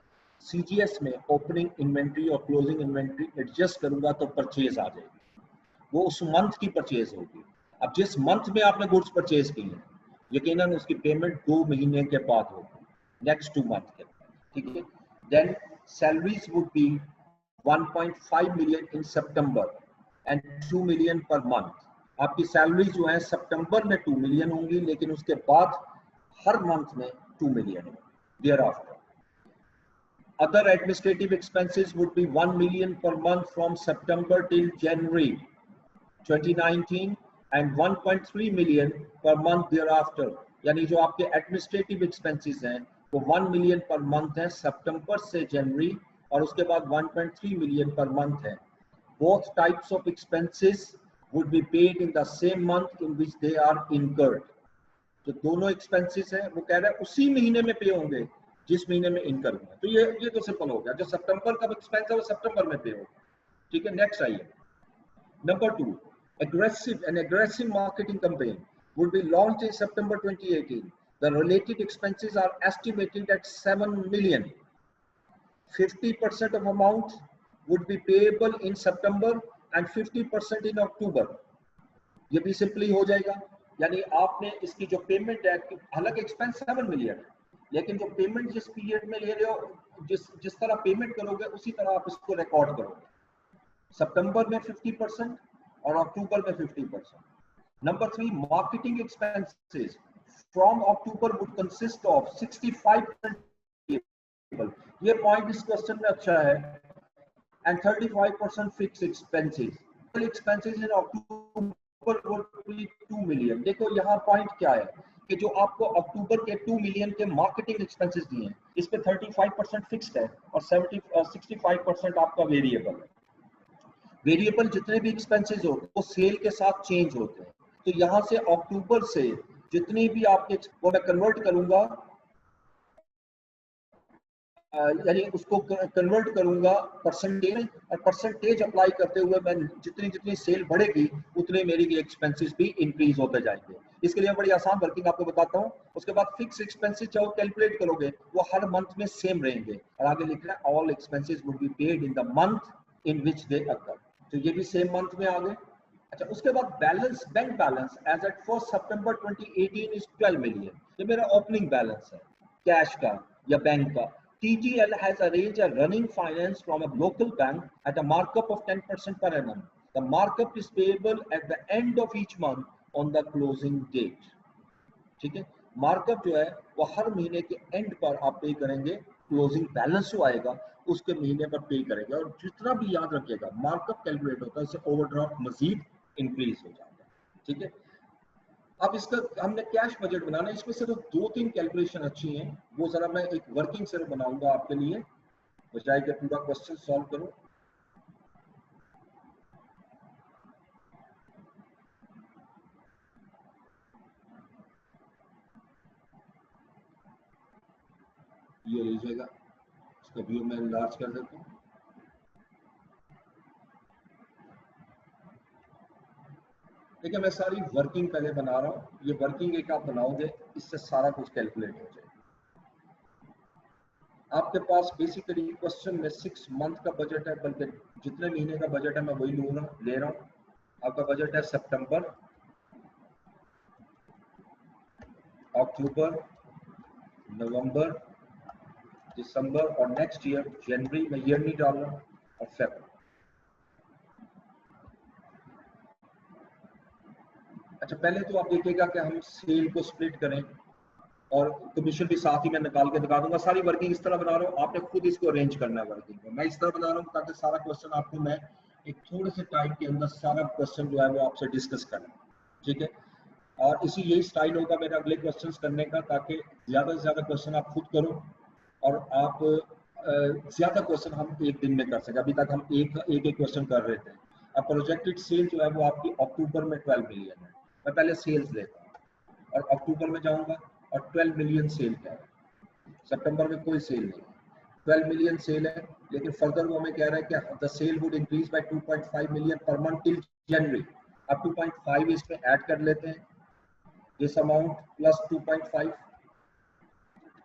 Speaker 1: सीजीएस में ओपनिंग इन्वेंट्री और क्लोजिंग इन्वेंट्री एडजस्ट करूंगा तो परचेज आ जाएगी, वो उस मंथ की परचेज होगी। अब जिस मंथ में आपने गुड्स परचेज की है यकीनन उसकी पेमेंट 2 महीने के बाद होगी, नेक्स्ट 2 मंथ के बाद, ठीक है। Then salaries would be 1.5 million in September and 2 million per month. आपकी सैलरी जो है सितंबर में 2 मिलियन होंगी, लेकिन उसके बाद हर मंथ में 2 मिलियन होंगी thereafter. Other administrative expenses would be 1 million per month from September till January 2019 and 1.3 million per month thereafter। यानी जो आपके एडमिनिस्ट्रेटिव एक्सपेंसेस हैं वो 1 मिलियन पर मंथ है सितंबर से जनवरी, और उसके बाद 1.3 मिलियन पर मंथ है। Both types of expenses would be paid in the same month in which they are incurred। जो दोनों एक्सपेंसेस है वो कह रहा है उसी महीने में पे होंगे जिस महीने में इनकर हुआ। तो ये तो सिंपल हो गया, जो सितंबर का एक्सपेंस है वो सितंबर में पे होगा, ठीक है। नेक्स्ट आइए number 2, an aggressive marketing campaign would be launched in September 2018। The related expenses are estimated at 7 million। 50% of amount would be payable in September and 50% in October। ये भी सिंपली हो जाएगा, यानी आपने इसकी जो पेमेंट है, हालांकि एक्सपेंस 7 मिलियन है, लेकिन जो पेमेंट जिस पीरियड में ले रहे हो जिस तरह पेमेंट करोगे उसी तरह आप इसको रिकॉर्ड करोगे। सितंबर में 50% और अक्टूबर में 50%। Number 3, marketing expenses from October would consist of 65%। ये पॉइंट इस क्वेश्चन में अच्छा है, and 35% fix expenses. Expenses in October would be 2 million. देखो यहाँ पॉइंट क्या है कि जो आपको अक्टूबर के 2 मिलियन के मार्केटिंग एक्सपेंसेस दिए हैं इस पे 35% फिक्स्ड है और 65% आपका वेरिएबल है। वेरिएबल जितने भी एक्सपेंसेस होते हैं वो सेल के साथ चेंज होते हैं, तो यहाँ से अक्टूबर से जितनी भी आपके वो मैं कन्वर्ट करूंगा, यानी उसको कन्वर्ट करूंगा परसेंटेज, और परसेंटेज अप्लाई करते हुए मैं जितनी जितनी सेल बढ़ेगी उतने मेरी एक्सपेंसेस भी इंक्रीज होते जाएंगे। इसके लिए बड़ी आसान वर्किंग आपको बताता हूँ। उसके बाद फिक्स एक्सपेंसेस जो कैलकुलेट करोगे वो हर मंथ में सेम रहेंगे, और आगे लिख रहा है all expenses would be paid in the month in which they occur. तो ये भी सेम मंथ में आ गए। अच्छा, उसके बाद balance, bank balance as at 1 September 2018 is 12 million. ये मेरा ओपनिंग बैलेंस है कैश का या बैंक का। TTL has arranged a running finance from a local bank at a markup of 10% per annum. The markup is payable at the end of each month on the closing date। ठीक है, मार्कअप जो है वो हर महीने के एंड पर आप पे करेंगे, क्लोजिंग बैलेंस जो आएगा उसके महीने पर पे करेंगे। और जितना भी याद रखिएगा मार्कअप कैलकुलेट होता है, इससे ओवरड्राफ्ट मजीद इंक्रीज हो जाता है, ठीक है। अब इसका हमने कैश बजट बनाना है, इसमें सिर्फ 2-3 कैलकुलेशन अच्छी हैं, वो जरा मैं एक वर्किंग सिर्फ बनाऊंगा आपके लिए, बजाय के पूरा क्वेश्चन सॉल्व करूं। ये लीजिएगा, इसका व्यू मैं लार्ज कर देता हूँ। देखिए मैं सारी वर्किंग पहले बना रहा हूँ, ये वर्किंग एक आप बनाओगे इससे सारा कुछ कैलकुलेट हो जाएगा। आपके पास बेसिकली क्वेश्चन में 6 मंथ का बजट है, बल्कि जितने महीने का बजट है मैं वही ले रहा हूँ। आपका बजट है सितंबर, अक्टूबर, नवंबर, दिसंबर और नेक्स्ट ईयर जनवरी में ईयर नहीं डालना और फेब्रुअरी। अच्छा, पहले तो आप देखिएगा कि हम सेल को स्प्लिट करें और कमीशन भी साथ ही मैं निकाल के दिखा दूंगा। सारी वर्किंग इस तरह बना रहा हूँ, आपने खुद इसको अरेंज करना है वर्किंग को। मैं इस तरह बना रहा हूँ ताकि सारा क्वेश्चन आपको मैं एक थोड़े से टाइम के अंदर सारा क्वेश्चन जो है वो आपसे डिस्कस करें, ठीक है। और इसी यही स्टाइल होगा मेरा अगले क्वेश्चन करने का, ताकि ज्यादा से ज्यादा क्वेश्चन आप खुद करो और आप ज्यादा क्वेश्चन हम एक दिन में कर सकें। अभी तक हम एक एक क्वेश्चन कर रहे थे। अब प्रोजेक्टेड सेल जो है वो आपकी अक्टूबर में 12 मिलियन है। मैं पहले सेल्स लेता हूँ और अक्टूबर में जाऊंगा और 12 मिलियन सेल क्या है। सितंबर में कोई सेल नहीं, 12 मिलियन सेल है, लेकिन फर्दर वो हमें कह रहा है कि the sale would increase by 2.5 million per month till January. अब 2.5 इसमें ऐड कर लेते हैं, दिस अमाउंट प्लस 2.5।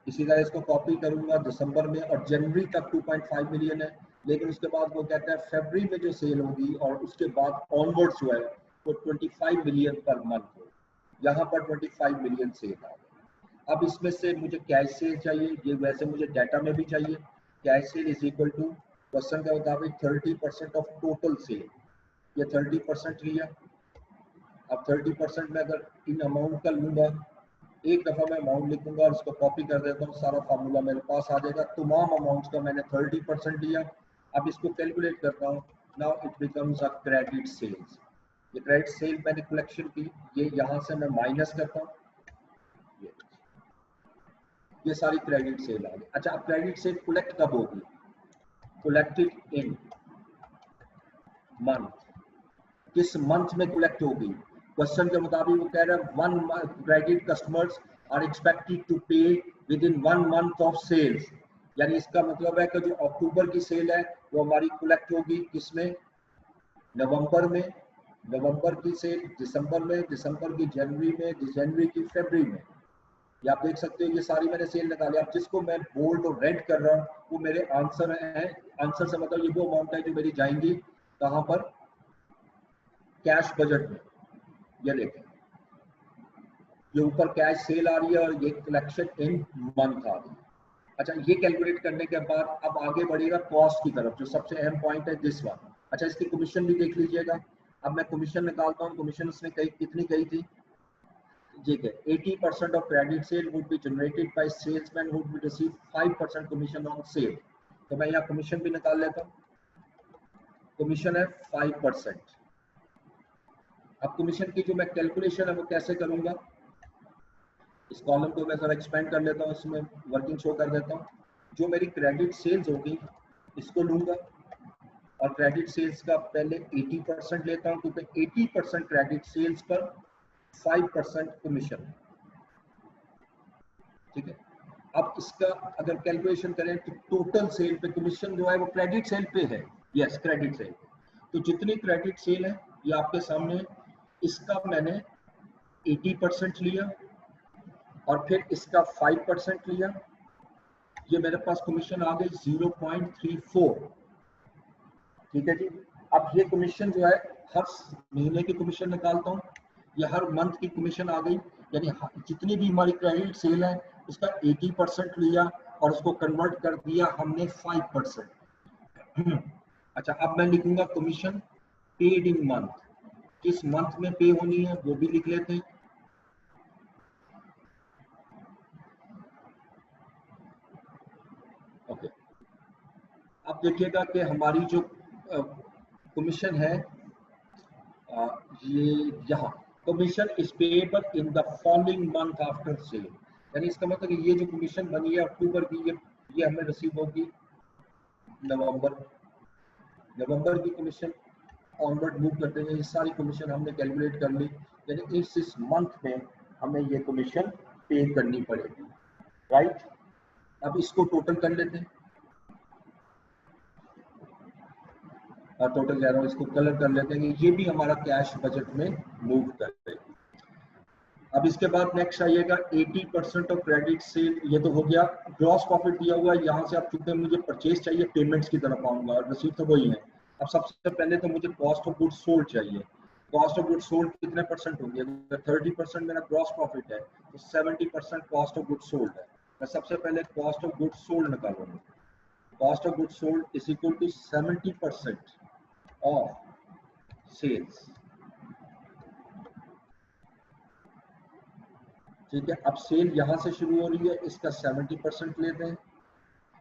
Speaker 1: इसी तरह इसको कॉपी करूंगा दिसंबर में और जनवरी तक 2.5 मिलियन है, लेकिन उसके बाद वो कहता है फरवरी में जो सेल होगी और उसके बाद ऑनवर्ड्स जो है वो 25 मिलियन पर मंथ हो। यहाँ पर 25 मिलियन सेल आ गया। अब इसमें से मुझे कैश सेल चाहिए, ये वैसे मुझे डाटा में भी चाहिए। Cash sale is equal to question के मुताबिक 30% ऑफ टोटल सेल। ये 30% लिया। अब 30% में अगर इन अमाउंट का लूंगा, एक दफा मैं अमाउंट लिखूंगा और उसको कॉपी कर देता हूँ, सारा फार्मूला मेरे पास आ जाएगा। तमाम अमाउंट्स का मैंने 30% लिया। अब इसको कैलकुलेट करता हूँ। Now it becomes a credit sales. ये क्रेडिट सेल मैंने कलेक्शन की, ये यहाँ से मैं माइनस करता हूँ, ये सारी क्रेडिट सेल आ गई। अच्छा, अब क्रेडिट सेल कलेक्ट कब होगी? Collected in month. किस मंथ में कलेक्ट होगी? क्वेश्चन के मुताबिक वो कह रहा है 1 month credit customers are expected to pay within 1 month of sales. यानी इसका मतलब है कि जो अक्टूबर की सेल है वो हमारी कलेक्ट होगी किसमें? नवंबर में। नवंबर की सेल दिसंबर में, दिसंबर की जनवरी में, जनवरी की फरवरी में। ये आप देख सकते हो, ये सारी मैंने सेल निकाली। अब जिसको मैं बोल्ड और रेड कर रहा हूँ वो मेरे आंसर है। आंसर से मतलब ये वो अमाउंट है जो मेरी जाएंगी कहाँ पर? कैश बजट में। ये देखें, ये ऊपर कैश सेल आ रही है और ये कलेक्शन इन मंथ आ रही है। अच्छा, ये कैलकुलेट करने के बाद अब आगे बढ़ेगा कॉस्ट की तरफ, जो सबसे अहम पॉइंट है दिस वन। अच्छा, इसकी कमीशन भी देख लीजिएगा। अब मैं कमीशन निकालता हूँ। कमीशन उसने कितनी कही थी? ठीक है, 80% of credit sale would be generated by salesman would be receive 5% commission on sale. तो मैं यहाँ कमीशन भी निकाल लेता हूँ। कमीशन है 5%। अब कमीशन की जो मैं कैलकुलेशन है वो कैसे करूंगा? इस कॉलम को मैं जरा एक्सपेंड कर लेता हूँ, इसमें वर्किंग शो कर देता हूँ। जो मेरी क्रेडिट सेल्स होगी इसको लूंगा और क्रेडिट सेल्स का पहले 80% लेता हूँ, क्योंकि 80% क्रेडिट सेल्स पर 5% कमीशन। ठीक है। अब इसका अगर कैलकुलेशन करें तो टोटल सेल पे कमीशन जो है वो क्रेडिट सेल पे है। Yes, credit sale. तो जितनी क्रेडिट सेल है ये आपके सामने है। इसका मैंने 80% लिया और फिर इसका 5% लिया। ये मेरे पास कमीशन आ गई 0.34। ठीक है जी। अब ये कमीशन जो है हर महीने की कमीशन निकालता हूँ, ये हर मंथ की कमीशन आ गई। यानी जितनी भी हमारी क्रेडिट सेल है उसका 80% लिया और उसको कन्वर्ट कर दिया हमने 5%। अच्छा, अब मैं लिखूंगा कमीशन पेड इन मंथ। किस मंथ में पे होनी है वो भी लिख लेते हैं। ओके, अब देखिएगा कि हमारी जो कमीशन है ये यहाँ commission is payable in the following month after cell. यानी इसका मतलब ये जो कमीशन बनी है अक्टूबर की, ये हमें रिसीव होगी नवंबर की कमीशन ऑनवर्ड मूव करते हुए ये सारी कमीशन हमने कैलकुलेट कर ली। यानी इस मंथ में हमें ये कमीशन पे करनी पड़ेगी, राइट। अब इसको टोटल कर लेते हैं। टोटल कह रहा हूँ, इसको कलर कर लेते हैं कि ये भी हमारा कैश बजट में मूव करे। अब इसके बाद नेक्स्ट आइएगा 80% ऑफ क्रेडिट सेल। ये तो हो गया। ग्रॉस प्रॉफिट दिया हुआ है। यहाँ से आप चूंकि मुझे परचेज चाहिए, पेमेंट्स की तरफ आऊंगा और रिसीव तो वही है। अब सबसे पहले तो मुझे कॉस्ट ऑफ गुड्स सोल्ड चाहिए। कॉस्ट ऑफ गुड सोल्ड कितने परसेंट होंगे? अगर 30% मेरा ग्रॉस प्रॉफिट है तो 70% कॉस्ट ऑफ गुड सोल्ड है। मैं सबसे पहले कॉस्ट ऑफ गुड सोल्ड निकालूंगा। Cost of good sold is equal to 70% of sales. ठीक है, अब सेल यहां से शुरू हो रही है, इसका 70% लेते हैं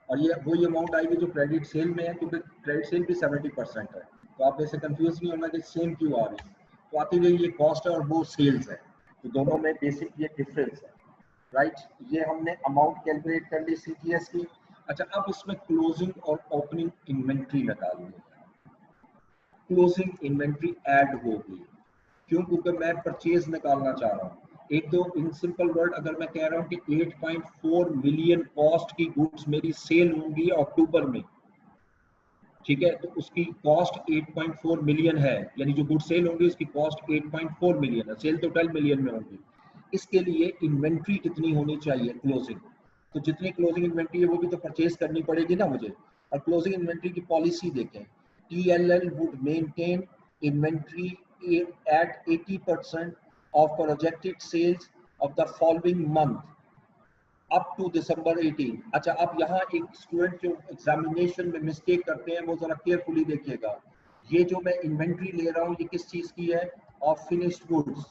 Speaker 1: और ये वही अमाउंट आएगी जो क्रेडिट सेल में है, क्योंकि क्रेडिट सेल भी 70% है। तो आप ऐसे कंफ्यूज नहीं होना कि सेम क्यों आ रही है। तो आती गई ये कॉस्ट है और वो सेल्स है, तो दोनों में बेसिक ये डिफरेंस है, राइट। ये हमने अमाउंट कैलकुलेट कर ली सीटीएस की। अच्छा, अब इसमें क्लोजिंग और ओपनिंग इन्वेंट्री निकालनी है। क्लोजिंग इन्वेंट्री ऐड होगी, क्यों? क्योंकि मैं परचेज निकालना चाह रहा हूँ। एक दो इन सिंपल वर्ड, अगर मैं कह रहा हूँ कि 8.4 मिलियन कॉस्ट की गुड्स मेरी सेल होंगी अक्टूबर में, ठीक है, तो उसकी कॉस्ट 8.4 मिलियन है, यानी जो गुड सेल होंगी उसकी कॉस्ट 8.4 मिलियन है, सेल तो 12 मिलियन में होंगी। इसके लिए इन्वेंट्री कितनी होनी चाहिए क्लोजिंग? तो जितनी क्लोजिंग इन्वेंट्री है वो भी तो परचेज करनी पड़ेगी ना मुझे। और क्लोजिंग इन्वेंट्री की पॉलिसी देखें, TLL would maintain inventory at 80% of projected sales of the following month up to December 18। अच्छा, अब यहाँ एक स्टूडेंट जो एग्जामिनेशन में मिस्टेक करते हैं वो जरा केयरफुली देखिएगा। ये जो मैं इन्वेंट्री ले रहा हूँ ये किस चीज की है? Of finished goods.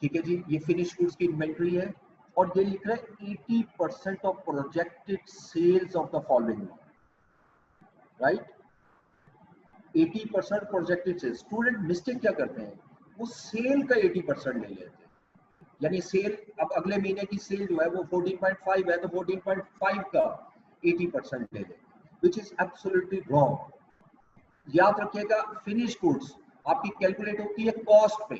Speaker 1: ठीक है जी, ये फिनिश्ड गुड्स की इन्वेंट्री है और ये लिख रहा है 80% of projected sales of the following month, right. 80% projected sales. Student mistake क्या करते हैं, वो सेल का 80% ले लेते हैं, यानी सेल, अब अगले महीने की सेल जो है वो 14.5 है तो 14.5 का 80% ले लें, विच इज एब्सोल्युटली रॉन्ग। याद रखिएगा, फिनिश गुड्स आपकी कैलकुलेट होती है कॉस्ट पे।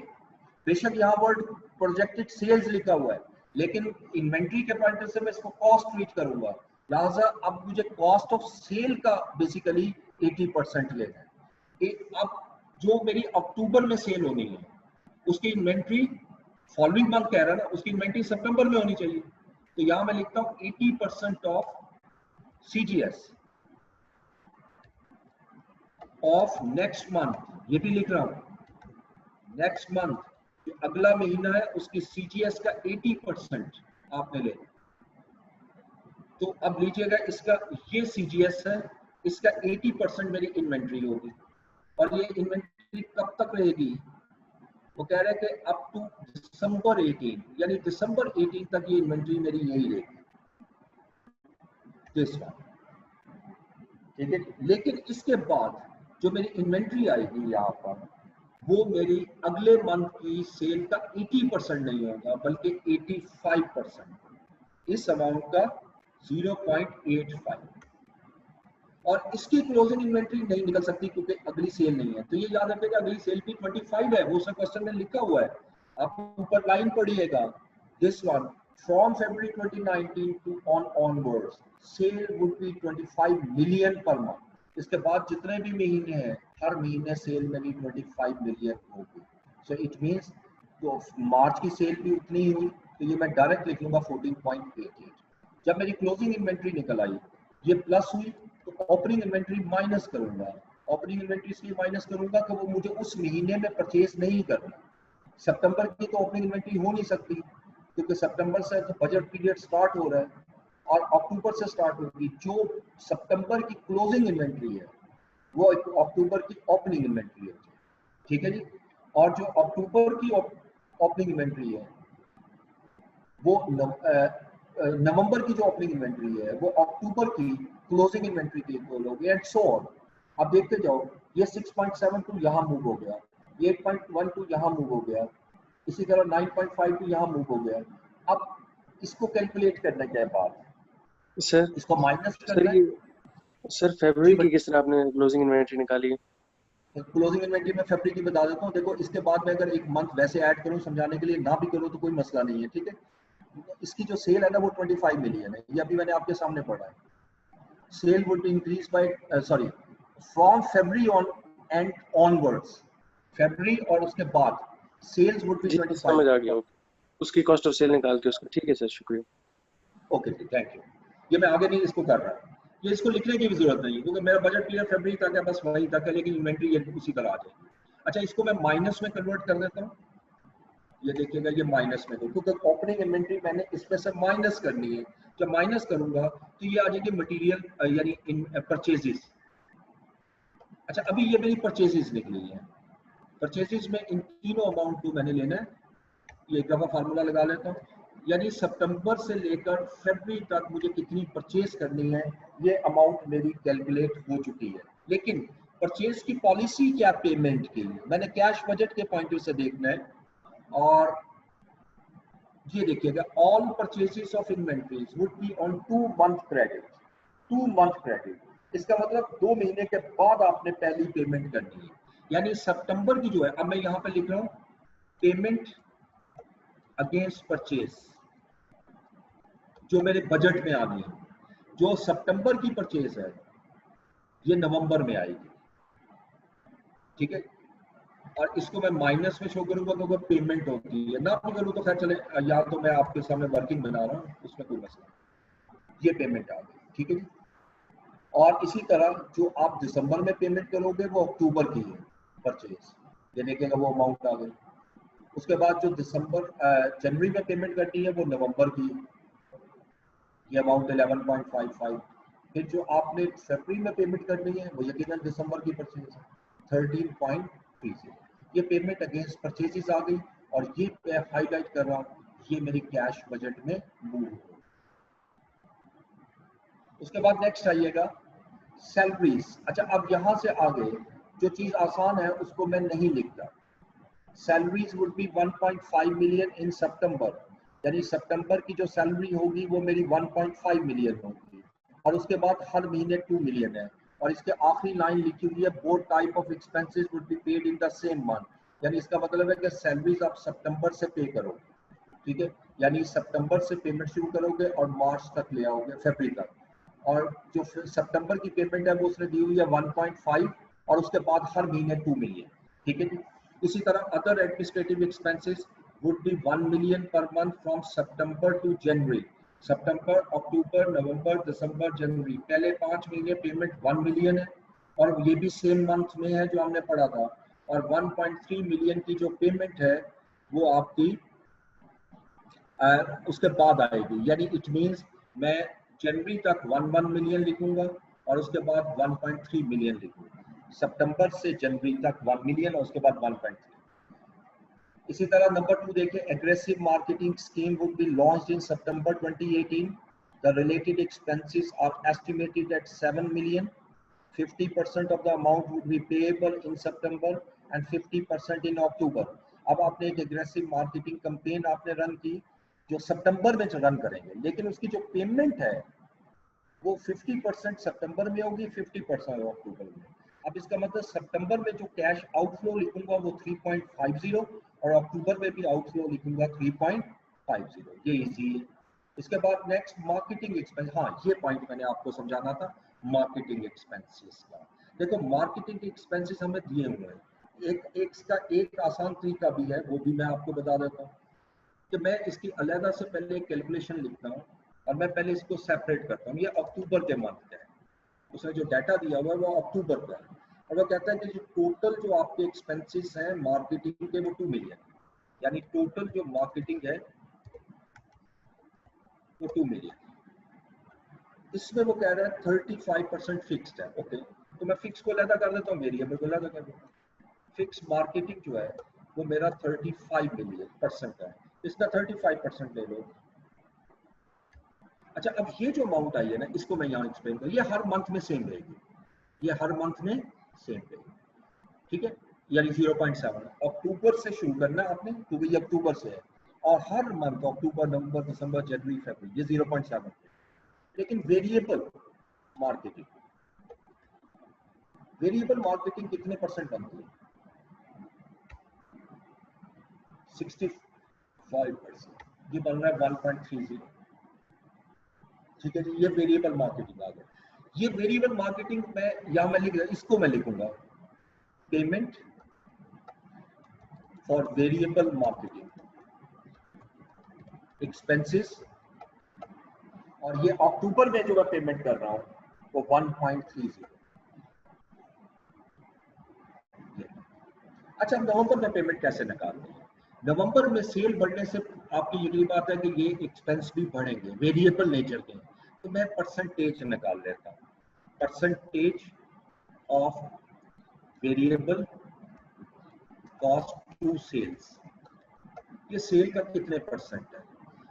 Speaker 1: बेशक यहाँ वर्ड प्रोजेक्टेड सेल्स लिखा हुआ है, लेकिन इन्वेंट्री के पॉइंट से मैं इसको कॉस्ट ट्रीट करूंगा, लिहाजा अब मुझे कॉस्ट ऑफ सेल का बेसिकली 80% लेना है। अब जो मेरी अक्टूबर में सेल होनी है उसकी इन्वेंट्री फॉलोइंग मंथ कह रहा है ना, उसकी इन्वेंट्री सितंबर में होनी चाहिए। तो यहां मैं लिखता हूं 80% of CGS of next month, ये भी लिख रहा हूं। नेक्स्ट मंथ जो अगला महीना है उसकी सीजीएस का 80% आपने ले। तो अब लीजिएगा, इसका ये सीजीएस है, इसका 80% मेरी इन्वेंट्री होगी। और ये इन्वेंट्री कब तक रहेगी? वो कह रहे थे अप टू दिसंबर 18, यानी दिसंबर 18 तक ये इन्वेंट्री मेरी यही रहेगी, दिस वन। ठीक है, लेकिन इसके बाद जो मेरी इन्वेंट्री आएगी यहाँ पर, वो मेरी अगले मंथ की सेल का 80% नहीं होगा बल्कि 85%, इस अमाउंट का 0.85। और इसकी क्लोजिंग इन्वेंट्री नहीं निकल सकती क्योंकि अगली सेल नहीं है। तो ये याद रखिएगा, अगली सेल भी 25 है, वो सब क्वेश्चन में लिखा हुआ है, आप ऊपर लाइन पढ़िएगा, this one from February 2019 to onwards sale would be 25 million per month. इसके बाद जितने भी महीने हैं हर महीने सेल मेरी 25 मिलियन होगी। सो इट मींस तो मार्च की सेल भी उतनी ही हुई, तो ये मैं डायरेक्ट लिख लूंगा 14.88। जब मेरी क्लोजिंग इन्वेंट्री निकल आई ये प्लस हुई तो ओपनिंग इन्वेंट्री माइनस करूंगा। ओपनिंग इन्वेंट्री इसलिए माइनस करूंगा कि वो मुझे उस महीने में परचेज नहीं करना। सितंबर की तो ओपनिंग इन्वेंट्री हो नहीं सकती क्योंकि सितंबर से तो बजट पीरियड स्टार्ट हो रहा है और अक्टूबर से स्टार्ट होगी। जो सितंबर की क्लोजिंग इन्वेंट्री है वो अक्टूबर की ओपनिंग इन्वेंट्री है, ठीक है जी। और जो अक्टूबर की ओपनिंग इन्वेंट्री है वो नवंबर की जो ओपनिंग इन्वेंट्री है वो अक्टूबर की क्लोजिंग इन्वेंट्री के इक्वल होगी एंड सो ऑन। अब देखते जाओ, ये 6.72 यहाँ मूव हो गया, 8.12 यहाँ मूव हो गया, इसी तरह 9.52 यहाँ मूव हो गया। अब इसको कैलकुलेट करने के बाद
Speaker 2: सर
Speaker 1: इसको माइनस करना है।
Speaker 2: सर फरवरी की किस तरह आपने क्लोजिंग इन्वेंट्री निकाली है?
Speaker 1: क्लोजिंग इन्वेंट्री में फरवरी की बता देता हूँ। देखो, इसके बाद में अगर एक मंथ वैसे ऐड करूँ समझाने के लिए, ना भी करूँ तो कोई मसला नहीं है, ठीक है। इसकी जो सेल है ना वो 25 मिलियन है, ये अभी मैंने आपके सामने पढ़ा है। Sale would be increase by sorry from February on and onwards, फरवरी और उसके बाद सेल्स वुड बी 25।
Speaker 2: समझ आ गया, उसकी कॉस्ट ऑफ सेल निकाल के उसका, ठीक है सर, शुक्रिया।
Speaker 1: ओके जी, थैंक यू। ये मैं आगे नहीं इसको कर रहा, ये इसको लिखने की भी जरूरत नहीं है क्योंकि मेरा बजट पीरियड फरवरी तक है, बस वहीं तक है, लेकिन इन्वेंट्री ये उसी तरह आ जाएगी। अच्छा, इसको मैं माइनस में कन्वर्ट कर देता हूँ। ये देखिएगा ये माइनस में, क्योंकि ओपनिंग इन्वेंट्री मैंने इसमें से माइनस करनी है। जब माइनस करूंगा तो ये आ जाएगी मटेरियल यानी इन परचेजेस। अच्छा, अभी ये मेरी परचेजेस निकली है। परचेजेस में इन तीनों अमाउंट को मैंने लेना है। ये एक दफा फार्मूला लगा लेता हूँ, यानी सितंबर से लेकर फरवरी तक मुझे कितनी परचेज करनी है, ये अमाउंट मेरी कैलकुलेट हो चुकी है। लेकिन परचेज की पॉलिसी क्या पेमेंट की है, मैंने कैश बजट के पॉइंट ऑफ से देखना है। और ये देखिएगा, all purchases of inventories would be on 2 month credit. 2 month credit, इसका मतलब 2 महीने के बाद आपने पहली पेमेंट करनी है। यानी सितंबर की जो है, अब मैं यहाँ पे लिख रहा हूँ पेमेंट अगेंस्ट परचेज, जो मेरे बजट में आनी है। जो सितंबर की परचेज है ये नवंबर में आएगी, ठीक है। और इसको मैं माइनस में शो करूंगा क्योंकि पेमेंट होती है, ना भी करूँ तो खैर चले, या तो मैं आपके सामने वर्किंग बना रहा हूँ, उसमें कोई मसला नहीं। ये पेमेंट आ गई, ठीक है जी। और इसी तरह जो आप दिसंबर में पेमेंट करोगे वो अक्टूबर की है परचेज, ये देखिएगा वो अमाउंट आ गई। उसके बाद जो जनवरी में पेमेंट करनी है वो नवंबर की, ये अमाउंट 11.55। फिर जो आपने फरवरी में पेमेंट करनी है वो यकीनन दिसंबर की परचेज है 13.30। ये पेमेंट अगेंस्ट परचेजेस आ गई, और ये मैं हाईलाइट कर रहा हूँ, ये मेरी कैश बजट में मूव हो। उसके बाद नेक्स्ट आइएगा सैलरीज। अच्छा, अब यहाँ से आगे जो चीज आसान है उसको मैं नहीं लिखता। Salaries would be 1.5 million in September, यानी सितंबर की जो सैलरी होगी वो मेरी 1.5 मिलियन होगी, और उसके बाद हर महीने 2 मिलियन है। और इसके आखिरी लाइन लिखी हुई है both type of expenses would be paid in the same month, यानी इसका मतलब है कि सैलरीज आप सितंबर से पे करोगे, ठीक है। यानी सितंबर से पेमेंट शुरू करोगे और मार्च तक ले आओगे, फरवरी तक। और जो सितंबर की पेमेंट है वो उसने दी हुई है 1.5, और उसके बाद हर महीने 2 मिलियन, ठीक है जी। इसी तरह other administrative expenses would be 1 million per month from September to January. सितंबर, अक्टूबर, नवंबर, दिसंबर, जनवरी, पहले 5 महीने पेमेंट 1 मिलियन है, और ये भी सेम मंथ में है जो हमने पढ़ा था। और 1.3 मिलियन की जो पेमेंट है वो आपकी उसके बाद आएगी, यानी इट मींस मैं जनवरी तक 1 मिलियन लिखूंगा और उसके बाद 1.3 मिलियन लिखूंगा। सितंबर से जनवरी तक 1 मिलियन और उसके बाद 1.3। इसी तरह नंबर 2 देखें, aggressive marketing scheme would be launched in September 2018। The related expenses are estimated at 7 million. 50% of the amount would be payable in September and 50% in October। अब आपने एक एग्रेसिव मार्केटिंग कैंपेन आपने रन की जो सितंबर में रन करेंगे, लेकिन उसकी जो पेमेंट है वो 50% सितंबर में होगी, 50% अक्टूबर में। अब इसका मतलब सितंबर में जो कैश आउटफ्लो लिखूंगा वो 3.50, और अक्टूबर में भी आउटफ्लो लिखूंगा 3.50। ये इजी है। इसके बाद नेक्स्ट मार्केटिंग एक्सपेंस, हाँ ये पॉइंट मैंने आपको समझाना था, मार्केटिंग एक्सपेंसेस का। देखो मार्केटिंग एक्सपेंसेस हमें दिए हुए हैं, एक आसान तरीका भी है, वो भी मैं आपको बता देता हूँ कि मैं इसकी अलग से पहले एक कैलकुलेशन लिखता हूँ और मैं पहले इसको सेपरेट करता हूँ। ये अक्टूबर के मंथ का है, उसने जो डाटा दिया हुआ है वो अक्टूबर का है, और वो कहता है कि जो टोटल जो आपके एक्सपेंसेस हैं मार्केटिंग के वो 2 मिलियन, यानी टोटल जो मार्केटिंग है वो 2 मिलियन। इसमें वो कह रहा है 35% फिक्स्ड है। ओके, तो मैं फिक्स को अलग कर देता हूँ, वेरिएबल को अलग कर देता हूँ। फिक्स मार्केटिंग जो है वो मेरा 35 मिलियन% है, इसका 35% ले लो। अच्छा, अब ये जो अमाउंट आई है ना, इसको मैं यहाँ एक्सप्लेन करूँ, ये हर मंथ में सेम रहेगी, ये हर मंथ में सेम रहेगी, ठीक है। यानी 0.7 अक्टूबर से शुरू करना है आपने, क्योंकि ये अक्टूबर से है, और हर मंथ अक्टूबर, नवंबर, दिसंबर, जनवरी, फरवरी, ये 0.7। लेकिन वेरिएबल मार्केटिंग, वेरिएबल मार्केटिंग कितने % बनती है? 65%। ये बन रहा है 1.30, ठीक है जी। ये वेरिएबल मार्केटिंग आ गया। ये वेरिएबल मार्केटिंग में यहां मैं लिख रहा, इसको मैं लिखूंगा payment for variable marketing expenses, और ये अक्टूबर में जो मैं पेमेंट कर रहा हूं वो 1.30। अच्छा, नवंबर में पेमेंट कैसे निकालते हैं? नवंबर में सेल बढ़ने से आपकी यही बात है कि ये एक्सपेंस भी बढ़ेंगे, वेरिएबल नेचर के। तो मैं परसेंटेज निकाल लेता हूँ, percentage of variable cost to sales. ये सेल का कितने परसेंट है?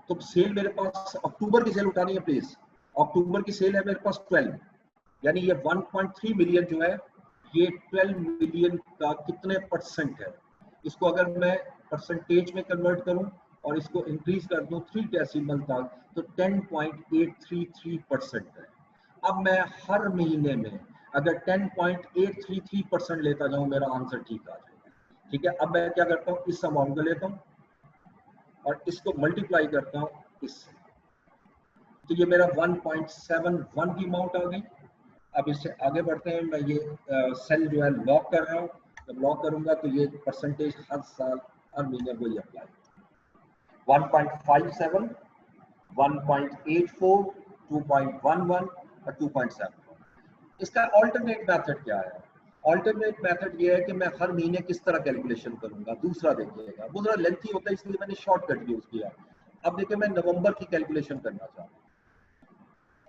Speaker 1: तो सेल मेरे पास अक्टूबर की सेल उठानी है प्लीज। अक्टूबर की सेल है मेरे पास 12, यानी ये 1.3 मिलियन जो है ये 12 मिलियन का कितने परसेंट है? इसको अगर मैं परसेंटेज में कन्वर्ट करूं और इसको इंक्रीज कर दूं 3 डेसिमल तक, तो 10.833% है। अब मैं हर महीने में अगर 10.833% लेता जाऊं, मेरा आंसर ठीक आ जाएगा। ठीक है, अब मैं क्या करता हूं, इस अमाउंट को लेता हूं और इसको मल्टीप्लाई करता हूं इससे, तो ये मेरा 1.71 की अमाउंट आ गई। अब इससे आगे बढ़ते हैं, मैं ये सेल जो है लॉक कर रहा हूँ। जब लॉक करूंगा तो ये परसेंटेज हर साल हर महीने वही अप्लाई, 1.57, 1.84, 2.11 और 2.7। इसका ऑल्टरनेट मेथड क्या है? ऑल्टरनेट मेथड ये है कि मैं हर महीने किस तरह कैलकुलेशन करूंगा। दूसरा देखिएगा, वो जरा लेंथी होता है इसलिए मैंने शॉर्टकट यूज किया। अब देखिए, मैं नवंबर की कैलकुलेशन करना चाहता हूँ।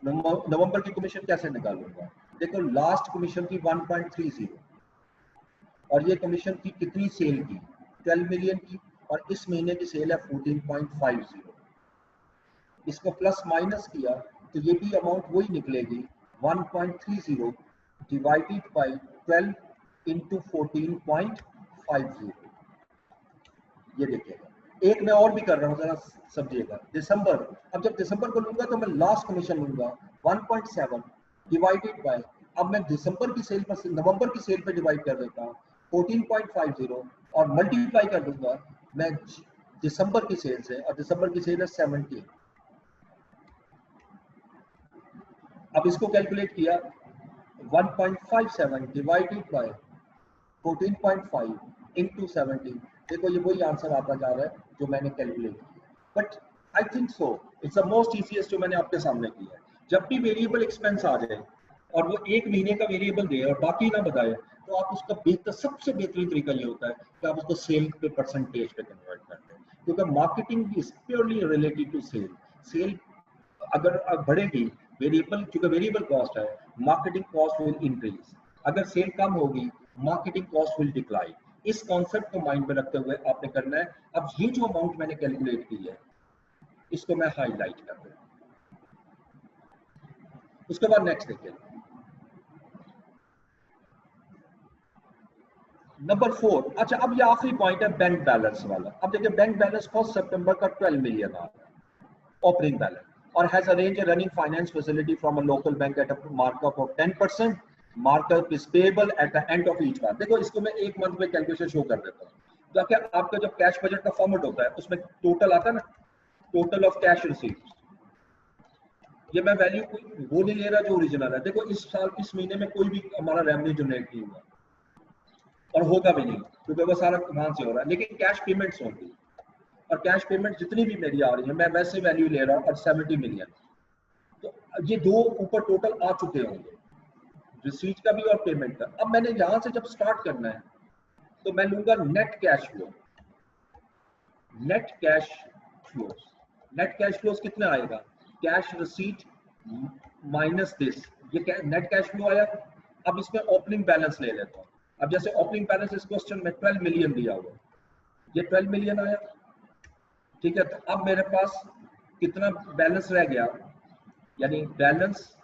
Speaker 1: नवंबर की कमीशन कैसे निकालूंगा? देखो, लास्ट कमीशन थी 1.30 और ये कमीशन थी कितनी सेल की? 12 मिलियन की, और इस महीने की सेल है 14.50। इसको प्लस माइनस किया तो ये भी अमाउंट वही निकलेगी, 1.30 डिवाइडेड बाय 12 इंटू 14.50। ये देखिएगा, एक मैं और भी कर रहा हूँ, जरा समझिएगा। दिसंबर, अब जब दिसंबर को लूंगा तो मैं लास्ट कमीशन लूंगा 1.7 डिवाइडेड बाय, अब मैं दिसंबर की सेल पर नवंबर की सेल पे डिवाइड कर देता हूँ 14.50 और मल्टीप्लाई कर दूंगा मैं दिसंबर की सेल से, और दिसंबर की सेल है 17। अब इसको कैलकुलेट किया, 1.57 डिवाइडेड बाय 14.5 इंटू 17। देखो, ये वही आंसर आता जा रहा है जो मैंने कैलकुलेट किया। But I think so it's the most easiest जो मैंने आपके सामने किया है। जब भी वेरिएबल एक्सपेंस आ जाए और वो एक महीने का वेरिएबल दे और बाकी ना बताए, तो आप उसका बेहतर, सबसे बेहतरीन तरीका ये होता है कि आप उसको सेल पे परसेंटेज पे कन्वर्ट करते हैं, क्योंकि marketing is purely related to sale. Sale अगर बढ़ेगी, वेरिएबल, क्योंकि वेरिएबल कॉस्ट है, मार्केटिंग कॉस्ट विल इंक्रीज। अगर सेल कम होगी, मार्केटिंग कॉस्ट विल डिक्लाइन। इस कॉन्सेप्ट को माइंड में रखते हुए आपने करना है। अब ये जो अमाउंट मैंने कैलकुलेट की है, इसको मैं हाईलाइट कर दूं। उसके बाद नेक्स्ट देखिए, नंबर 4। अच्छा, अब ये आखिरी पॉइंट है बैंक बैलेंस वाला। अब देखिए, बैंक बैलेंस 1 सितंबर का 12 मिलियन आ रहा है ओपनिंग बैलेंस, और has arranged a running finance facility from a local bank at a markup of 10%. Markup is payable at the end of each month. देखो, इसको मैं एक मंथ में कैलकुलेशन शो कर देता हूँ। तो क्या आपका जब कैश बजट का फॉर्मेट होता है, उसमें टोटल आता है ना, टोटल ऑफ कैश रिसीव्ड। ये मैं वैल्यू वो नहीं ले रहा जो ओरिजिनल है। देखो, इस साल, इस महीने में कोई भी हमारा रेवेन्यू जनरेट नहीं हुआ और होगा भी नहीं, क्योंकि वो सारा कहाँ से हो रहा है, लेकिन कैश पेमेंट्स होंगी, और कैश पेमेंट जितनी भी मेरी आ रही है मैं वैसे वैल्यू ले रहा हूँ, और 70 मिलियन। तो ये दो ऊपर टोटल आ चुके होंगे, रिसीट का भी और पेमेंट का। अब मैंने यहां से जब स्टार्ट करना है, तो मैं लूंगा net cash flow. Net cash flows, net cash flows कितना आएगा? कैश रिसीट माइनस दिस, ये नेट कैश फ्लो आया। अब इसमें ओपनिंग बैलेंस ले लेता हूँ। अब जैसे ओपनिंग बैलेंस इस क्वेश्चन में 12 मिलियन दिया हुआ, ये 12 मिलियन आया। ठीक है, तो अब मेरे पास कितना बैलेंस रह गया, यानी balance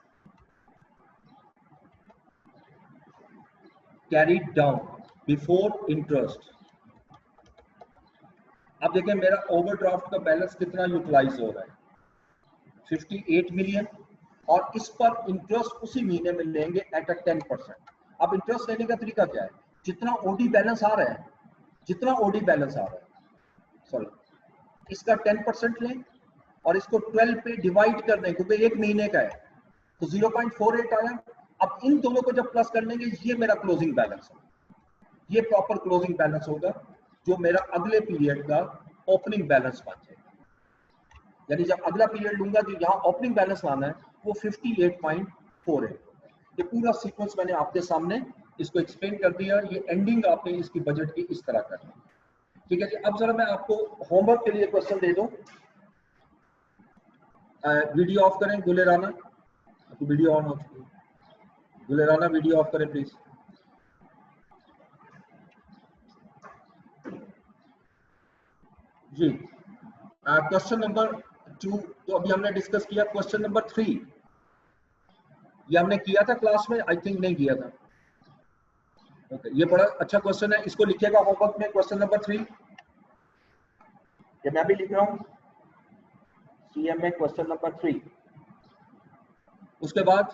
Speaker 1: carried down before interest. अब देखिए, मेरा ओवरड्राफ्ट का बैलेंस कितना यूटिलाइज हो रहा है, 58 मिलियन, और इस पर इंटरेस्ट उसी महीने में लेंगे एट अ 10%। अब इंटरेस्ट लेने का तरीका क्या है? जितना ओडी बैलेंस आ रहा है, जितना ओडी बैलेंस आ रहा है, सॉरी, इसका 10% लें और इसको 12 पे डिवाइड कर दें, क्योंकि एक महीने का है, तो 0.48 आया। अब इन दोनों को जब प्लस कर लेंगे, ये मेरा क्लोजिंग बैलेंस है। ये प्रॉपर क्लोजिंग बैलेंस होगा, जो मेरा अगले पीरियड का ओपनिंग बैलेंस बन जाएगा। यानी जब अगला पीरियड लूंगा, जो यहाँ ओपनिंग बैलेंस लाना है वो 58.48। ये पूरा सीक्वेंस मैंने आपके सामने इसको एक्सप्लेन कर दिया। ये एंडिंग आपने इसकी बजट की इस तरह करनी, ठीक है जी। अब जरा मैं आपको होमवर्क के लिए क्वेश्चन दे दूं। वीडियो ऑफ करें गुले राना, आपकी वीडियो ऑन हो चुकी है। गुले राना वीडियो ऑफ करें प्लीज। जी क्वेश्चन नंबर 2 तो अभी हमने डिस्कस किया। क्वेश्चन नंबर 3 ये हमने किया था क्लास में, आई थिंक नहीं किया था। ओके ये बड़ा अच्छा क्वेश्चन है, इसको लिखिएगा होमवर्क में। क्वेश्चन नंबर 3 ये मैं भी लिख रहा हूं सीएम में, क्वेश्चन नंबर 3। उसके बाद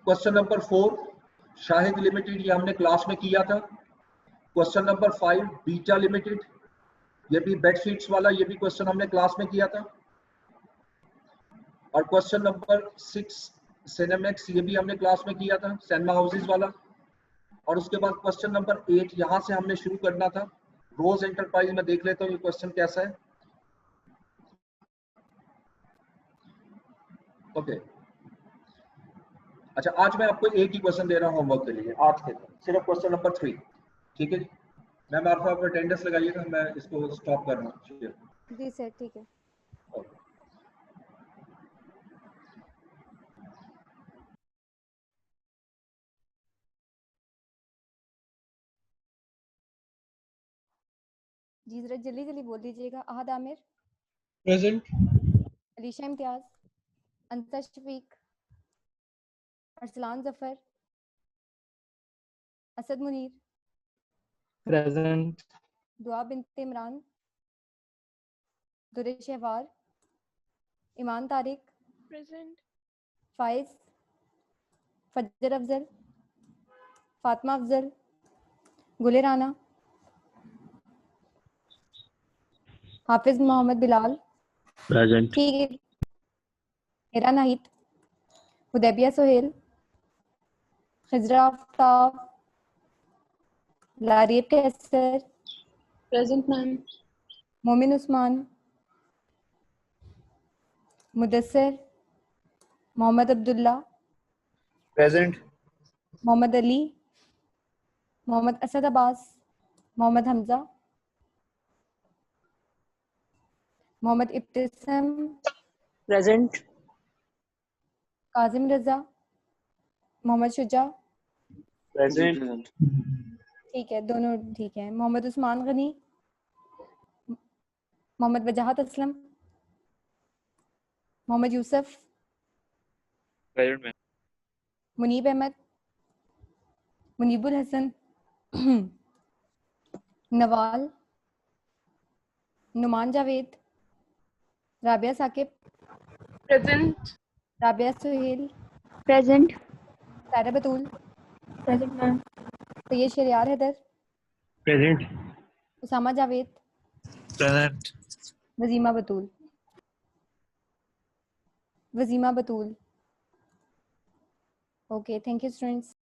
Speaker 1: क्वेश्चन नंबर 4 शाहिद लिमिटेड, ये हमने क्लास में किया था। क्वेश्चन नंबर 5 बीटा लिमिटेड, ये भी बेडशीट्स वाला, ये भी क्वेश्चन हमने क्लास में किया था। और क्वेश्चन नंबर 6 सिनेमैक्स, ये भी हमने क्लास में किया था, सिनेमा हाउसेस वाला। और उसके बाद क्वेश्चन नंबर 8 यहां से हमने शुरू करना था। रोज एंटरप्राइज में देख लेता हूँ ये क्वेश्चन कैसा है। ओके अच्छा, आज मैं आपको एक ही क्वेश्चन दे रहा हूँ होमवर्क के लिए, आज के सिर्फ क्वेश्चन नंबर 3, ठीक है जी। मैम आप अटेंडेंस लगाइएगा, मैं इसको स्टॉप कर रहा हूँ।
Speaker 3: जी सर ठीक है। जी जरा जल्दी जल्दी बोल दीजिएगा। अहद आमिर,
Speaker 2: प्रेजेंट।
Speaker 3: अलीशा इम्तियाज, अंतर शफीक, अरसलान जफर, असद मुनीर,
Speaker 2: प्रेजेंट।
Speaker 3: दुआ बिनते इमरान, दुरे शहवार, ईमान तारिक,
Speaker 4: प्रेजेंट।
Speaker 3: फाइज, फजर अफजल, फातिमा अफजल, गुले राना, हाफिज मोहम्मद बिलाल,
Speaker 2: प्रेजेंट।
Speaker 3: ठीक है, हेरा नाहिद, हुदैबिया सोहेल, खिजरा आफ्ताब, लारिब कैसर,
Speaker 4: प्रेजेंट मैम।
Speaker 3: मोमिन उस्मान, मुदस्सिर, मोहम्मद अब्दुल्ला,
Speaker 2: प्रेजेंट।
Speaker 3: मोहम्मद अली, मोहम्मद असद अब्बास, मोहम्मद हमजा, मोहम्मद इब्तिसम,
Speaker 4: प्रेजेंट।
Speaker 3: काजिम रजा, मोहम्मद शुजा,
Speaker 2: प्रेजेंट।
Speaker 3: ठीक है दोनों ठीक है। Mohammad Usman Ghani, Mohammad Wajahat Aslam, Mohammad Yusuf,
Speaker 2: present ma'am.
Speaker 3: Munib Ahmed, Munibul Hasan, Nawal, Noman Javed, Rabia Saqib,
Speaker 4: present.
Speaker 3: Rabia Suhail,
Speaker 4: present.
Speaker 3: Sara Batool,
Speaker 4: present ma'am.
Speaker 3: Syed Shahriyar Haider,
Speaker 2: present.
Speaker 3: Usama Javed,
Speaker 2: present.
Speaker 3: Wajeema Batool, Wajeema Batool. Okay thank you students.